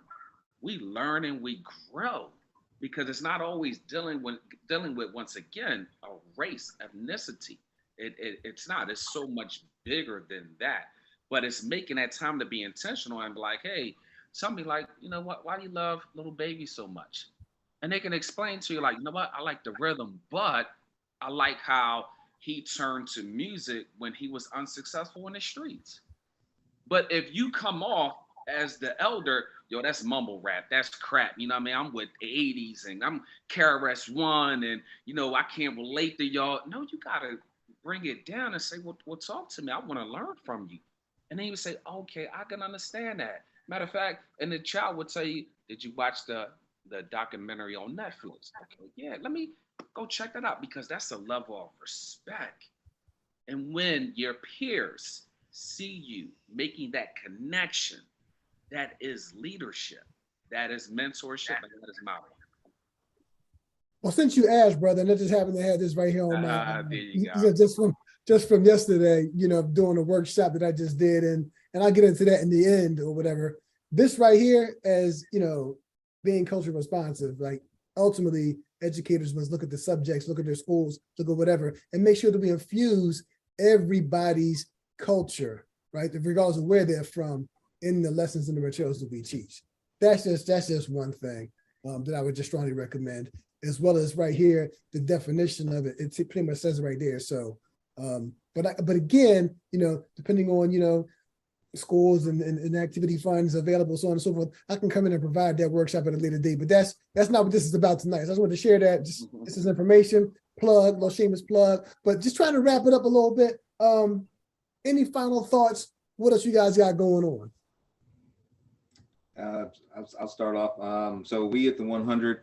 and we grow, because it's not always dealing with once again a race, ethnicity. It's not. It's so much bigger than that. But it's making that time to be intentional and be like, hey, somebody like, you know what? Why do you love Little Baby so much? And they can explain to you like, you know what? I like the rhythm, but I like how he turned to music when he was unsuccessful in the streets. But if you come off as the elder, yo, that's mumble rap, that's crap. You know what I mean? I'm with the 80s and I'm KRS One, and I can't relate to y'all. No, you gotta bring it down and say, well, talk to me. I want to learn from you. And then you would say, okay, I can understand that. Matter of fact, and the child would tell you, did you watch the documentary on Netflix? Okay, yeah, let me go check that out, because that's a level of respect. And when your peers see you making that connection, that is leadership, that is mentorship, and that is modeling. Well, since you asked, brother, and I just happen to have this right here on my There you go. just from yesterday, doing a workshop that I just did, and I'll get into that in the end or whatever. This right here, as being culturally responsive, like ultimately educators must look at the subjects, look at their schools, look at whatever, and make sure that we infuse everybody's culture, right, regardless of where they're from, in the lessons and the materials that we teach. That's just one thing that I would just strongly recommend, as well as right here, the definition of it. It pretty much says it right there. So, but again, depending on, schools and activity funds available, so on and so forth, I can come in and provide that workshop at a later date. But that's not what this is about tonight. So I just wanted to share that. This is information, little shameless plug, but just trying to wrap it up a little bit. Any final thoughts? What else you guys got going on? I'll start off. So we at the 100,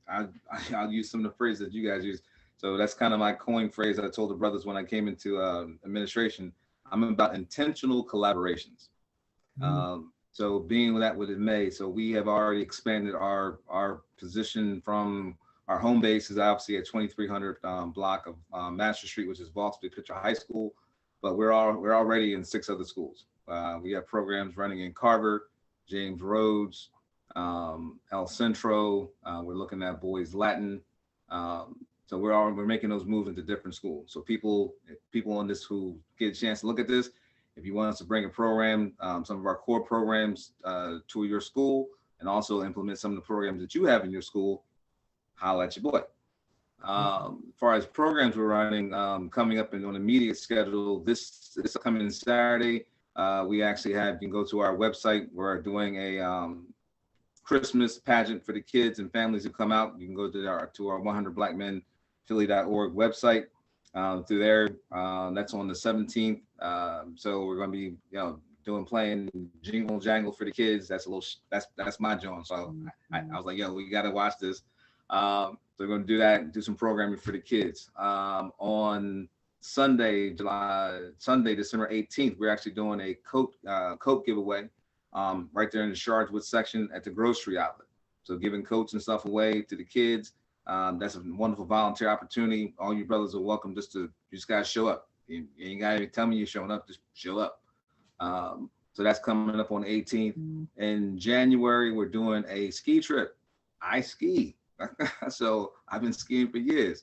I'll use some of the phrases that you guys use. So that's kind of my coin phrase I told the brothers when I came into administration. I'm about intentional collaborations. So being that what it may, so we have already expanded our position from our home base is obviously at 2300 block of Master Street, which is Vauxhall Pitcher High School, but we're already in 6 other schools. We have programs running in Carver, James Rhodes, El Centro. We're looking at Boys Latin. So we're making those moves into different schools. So people on this who get a chance to look at this, If you want us to bring a program, some of our core programs to your school, and also implement some of the programs that you have in your school, holla at your boy. As far as programs we're running, coming up on an immediate schedule, this coming Saturday, we actually have, you can go to our website. We're doing a Christmas pageant for the kids and families who come out. You can go to our 100blackmenphilly.org website. Through there, that's on the 17th. So we're going to be, playing Jingle Jangle for the kids. That's that's my joint. So I was like, yo, we got to watch this. So we're going to do that and do some programming for the kids. On Sunday, December 18th, we're actually doing a coat giveaway right there in the Shardwood section at the grocery outlet. So giving coats and stuff away to the kids. That's a wonderful volunteer opportunity. All you brothers are welcome. You just gotta show up. You ain't gotta tell me you're showing up, just show up. So that's coming up on the 18th. In January, we're doing a ski trip. I ski. So I've been skiing for years.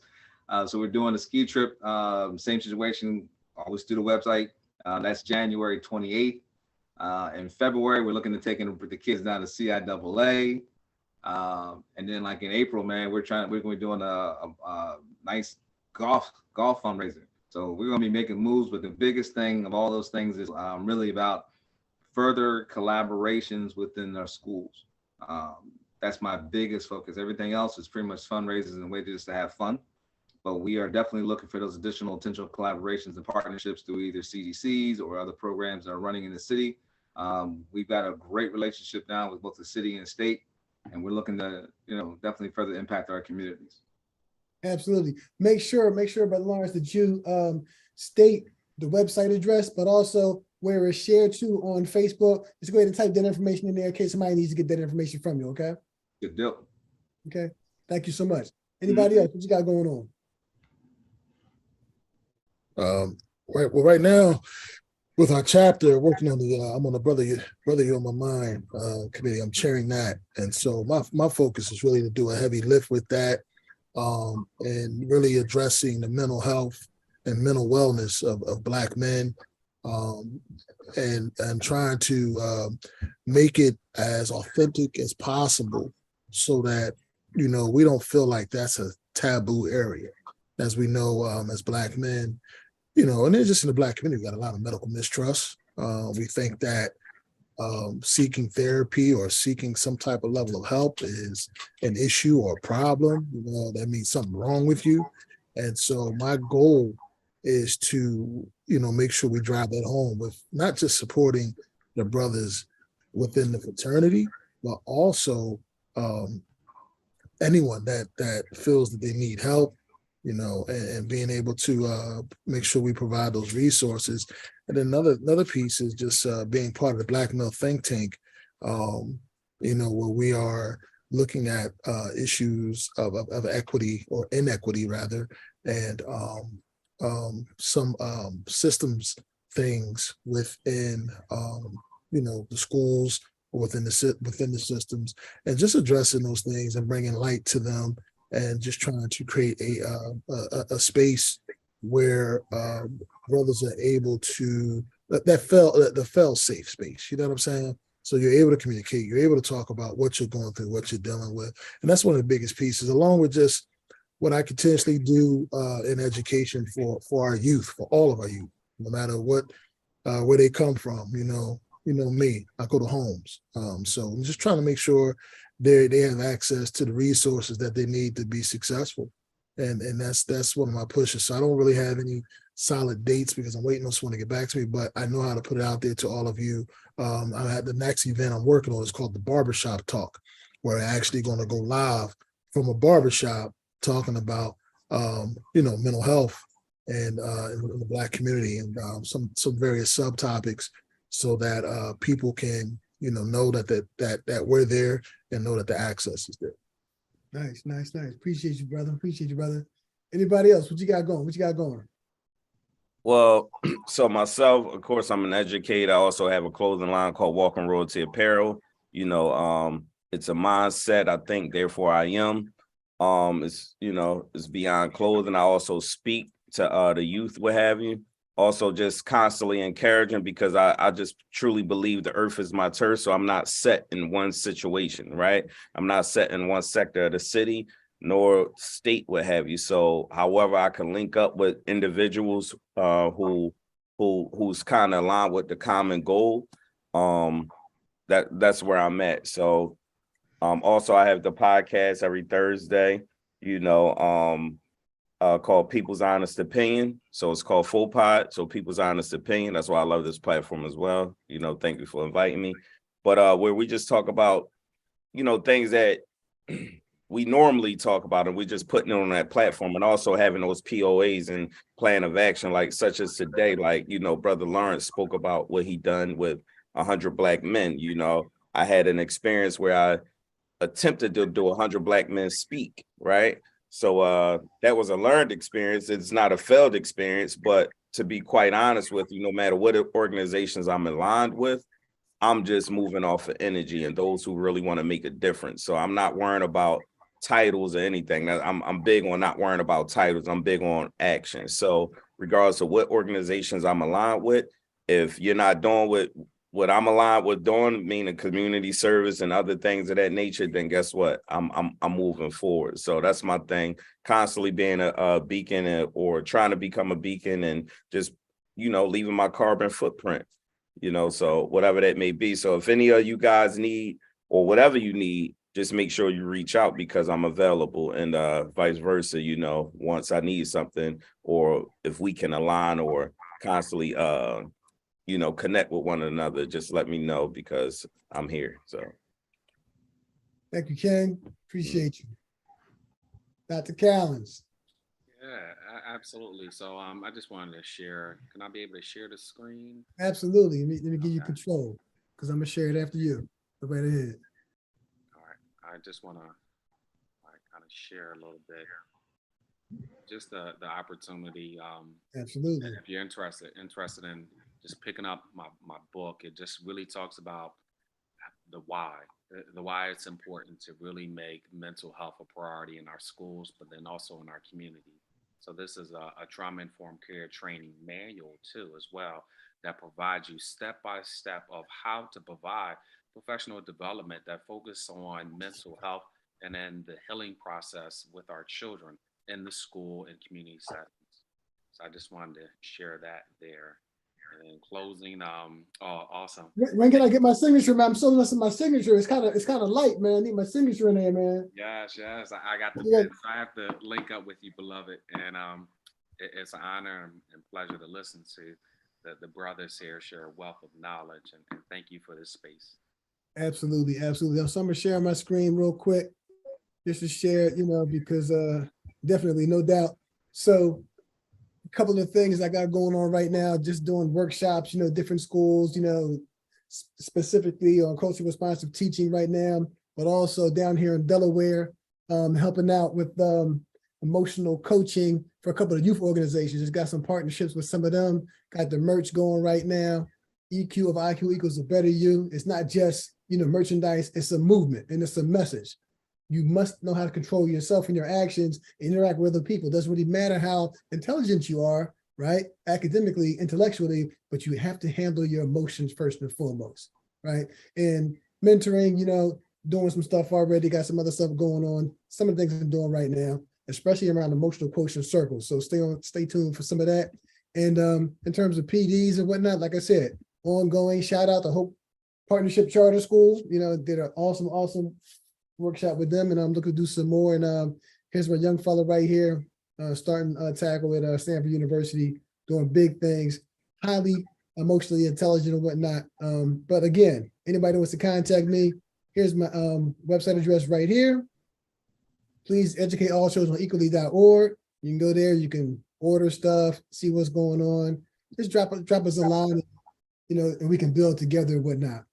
So we're doing a ski trip, same situation, always through the website. That's January 28th. In February, we're looking to take the kids down to CIAA. And then like in April, man, we're going to be doing a nice golf fundraiser. So we're going to be making moves, but the biggest thing of all those things is really about further collaborations within our schools. That's my biggest focus. Everything else is pretty much fundraisers and ways just to have fun. But we are definitely looking for those additional potential collaborations and partnerships through either CDCs or other programs that are running in the city. We've got a great relationship now with both the city and the state, and we're looking to, definitely further impact our communities. Absolutely. Make sure, Brother Lawrence, that you state the website address, but also where it's shared to on Facebook. Just go ahead and type that information in there in case somebody needs to get that information from you, okay? Good deal. Okay. Thank you so much. Anybody else? What you got going on? Right now, with our chapter, working on I'm on the Brother You're on My Mind committee. I'm chairing that, and so my focus is really to do a heavy lift with that, and really addressing the mental health and mental wellness of Black men, and trying to make it as authentic as possible, so that we don't feel like that's a taboo area. As we know, as Black men, and it's just in the Black community, we got a lot of medical mistrust. We think that seeking therapy or seeking some type of level of help is an issue or a problem. That means something wrong with you. And so my goal is to, make sure we drive that home with not just supporting the brothers within the fraternity, but also anyone that feels that they need help, and being able to make sure we provide those resources. And then another piece is just being part of the Black Male Think Tank, where we are looking at issues of equity or inequity rather, and some systems things within the schools or within the systems, and just addressing those things and bringing light to them, and just trying to create a space where brothers are able to the fail-safe space. You know what I'm saying? So you're able to communicate, you're able to talk about what you're going through, what you're dealing with, and that's one of the biggest pieces, along with just what I continuously do in education for our youth, for all of our youth, no matter what where they come from. Me, I go to homes, so I'm just trying to make sure they have access to the resources that they need to be successful, and that's one of my pushes. So I don't really have any solid dates because I'm waiting on someone to get back to me, but I know how to put it out there to all of you. I had the next event I'm working on is called the Barbershop Talk, where I'm actually going to go live from a barbershop talking about mental health and in the Black community, and some various subtopics, so that people can know that we're there and know that the access is there. Nice. Appreciate you, brother. Anybody else? What you got going? Well, so myself, of course, I'm an educator. I also have a clothing line called Walking Royalty Apparel. It's a mindset. I think, therefore I am. It's beyond clothing. I also speak to the youth, what have you. also just constantly encouraging, because I just truly believe the earth is my turf. So I'm not set in one situation, right? I'm not set in one sector of the city nor state, what have you. So however I can link up with individuals who's kind of aligned with the common goal, that's where I'm at. So also I have the podcast every Thursday, called People's Honest Opinion. So it's called Full Pod. So People's Honest Opinion. That's why I love this platform as well. Thank you for inviting me. But where we just talk about, things that we normally talk about, and we're just putting it on that platform, and also having those POAs and plan of action, like such as today, like, Brother Lawrence spoke about what he done with 100 Black men. I had an experience where I attempted to do 100 Black men speak, right? So that was a learned experience. It's not a failed experience, but to be quite honest with you, no matter what organizations I'm aligned with, I'm just moving off of energy and those who really want to make a difference. So I'm not worrying about titles or anything. I'm big on not worrying about titles. I'm big on action. So regardless of what organizations I'm aligned with, if you're not doing what I'm aligned with doing, meaning community service and other things of that nature, then guess what? I'm moving forward. So that's my thing, constantly being a beacon or trying to become a beacon, and just, leaving my carbon footprint, so whatever that may be. So if any of you guys need, or whatever you need, just make sure you reach out, because I'm available, and vice versa, once I need something, or if we can align or constantly connect with one another, just let me know, because I'm here. So thank you, Ken. Appreciate you. Dr. Callens. Yeah, absolutely. So I just wanted to share. Can I be able to share the screen? Absolutely. Let me give you control, because I'm gonna share it after you. Go right ahead. All right. I just want to kind of share a little bit, just the opportunity. Absolutely. If you're interested in just picking up my book, it just really talks about the why it's important to really make mental health a priority in our schools, but then also in our community. So this is a trauma-informed care training manual too, as well, that provides you step by step of how to provide professional development that focus on mental health, and then the healing process with our children in the school and community settings. So I just wanted to share that there. And in closing, awesome. When can I get my signature, man? I'm still missing my signature. It's kind of light, man. I need my signature in there, man. Yes. I got the pen. So I have to link up with you, beloved. And it's an honor and pleasure to listen to the brothers here share a wealth of knowledge. And thank you for this space. Absolutely. So I'm gonna share my screen real quick, just to share, because definitely, no doubt. So a couple of things I got going on right now, just doing workshops, different schools, specifically on culturally responsive teaching right now, but also down here in Delaware, helping out with emotional coaching for a couple of youth organizations. Just got some partnerships with some of them, got the merch going right now. EQ of IQ equals a better you. It's not just, merchandise, it's a movement and it's a message. You must know how to control yourself and your actions, interact with other people. It doesn't really matter how intelligent you are, right? Academically, intellectually, but you have to handle your emotions first and foremost, right? And mentoring, doing some stuff already, got some other stuff going on. Some of the things I'm doing right now, especially around emotional quotient circles. So stay tuned for some of that. And in terms of PDs and whatnot, like I said, ongoing, shout out to Hope Partnership Charter School, did an awesome workshop with them, and I'm looking to do some more. And here's my young fella right here, starting tackle at Stanford University, doing big things, highly emotionally intelligent and whatnot. But again, anybody wants to contact me, here's my website address right here. Please educate all children on equally.org. You can go there, you can order stuff, see what's going on. Just drop us a line, and we can build together and whatnot.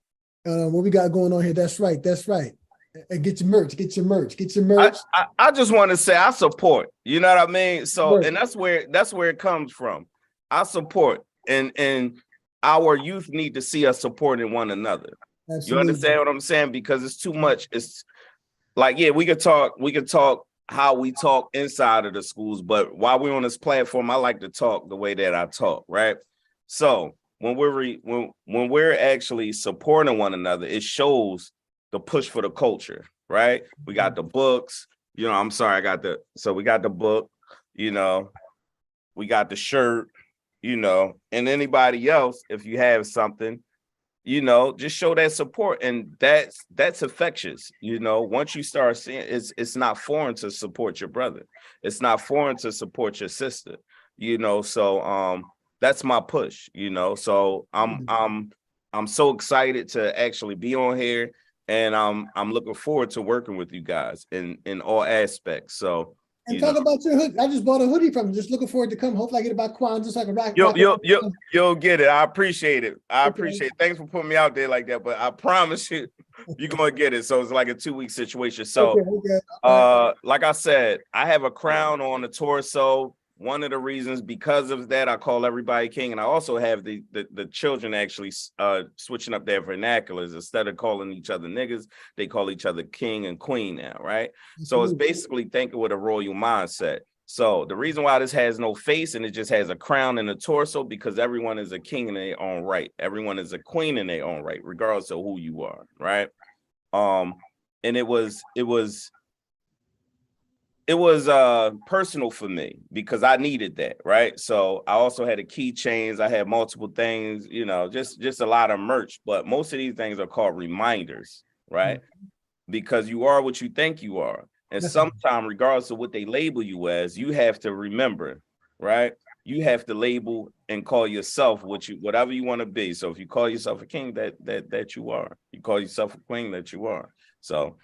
What we got going on here, that's right. And get your merch. I just want to say I support, you know what I mean? So, and that's where it comes from. I support, and our youth need to see us supporting one another. Absolutely. You understand what I'm saying? Because it's too much. It's like, yeah, we could talk how we talk inside of the schools, but while we're on this platform, I like to talk the way that I talk, right? So when we're actually supporting one another, it shows the push for the culture, right? We got the books, you know, I'm sorry, we got the book, you know, we got the shirt, you know, and anybody else, if you have something, you know, just show that support. And that's infectious. You know, once you start seeing it's not foreign to support your brother. It's not foreign to support your sister, you know. So that's my push, you know. So I'm so excited to actually be on here, and I'm looking forward to working with you guys in all aspects. So and talk about your hood. I just bought a hoodie from you. Just looking forward to come. Hopefully I get it by Kwanzaa so I can rock. You'll get it. I appreciate it. I appreciate it. Thanks for putting me out there like that. But I promise you're gonna get it. So it's like a 2-week situation. So like I said, I have a crown on the torso. One of the reasons because of that, I call everybody king. And I also have the children actually switching up their vernaculars. Instead of calling each other niggas, they call each other king and queen now, right? So it's basically thinking with a royal mindset. So the reason why this has no face and it just has a crown and a torso, because everyone is a king in their own right. Everyone is a queen in their own right, regardless of who you are, right? And it was personal for me because I needed that, right? So I also had a keychains, I had multiple things, you know, just a lot of merch, but most of these things are called reminders, right? Because you are what you think you are. And sometimes, regardless of what they label you as, you have to remember, right? You have to label and call yourself whatever you want to be. So if you call yourself a king, that you are. You call yourself a queen, that you are. So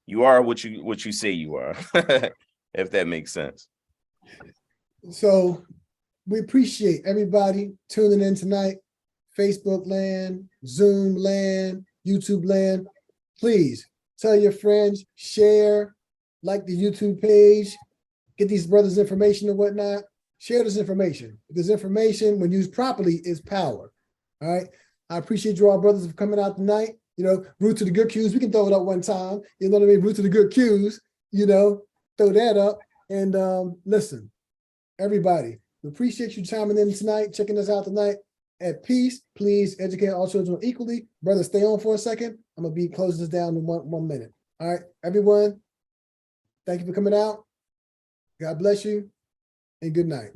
you are what you say you are. If that makes sense. So we appreciate everybody tuning in tonight. Facebook land, Zoom land, YouTube land. Please tell your friends, share, like the YouTube page, get these brothers information and whatnot. Share this information. This information, when used properly, is power. All right. I appreciate you all, brothers, for coming out tonight. You know, root to the good cues. We can throw it up one time. You know what I mean? Root to the good cues, you know. Throw that up and listen, everybody, we appreciate you chiming in tonight, checking us out tonight. At peace, please educate all children equally. Brother, stay on for a second. I'm gonna be closing this down in one minute. All right, everyone, thank you for coming out. God bless you and good night.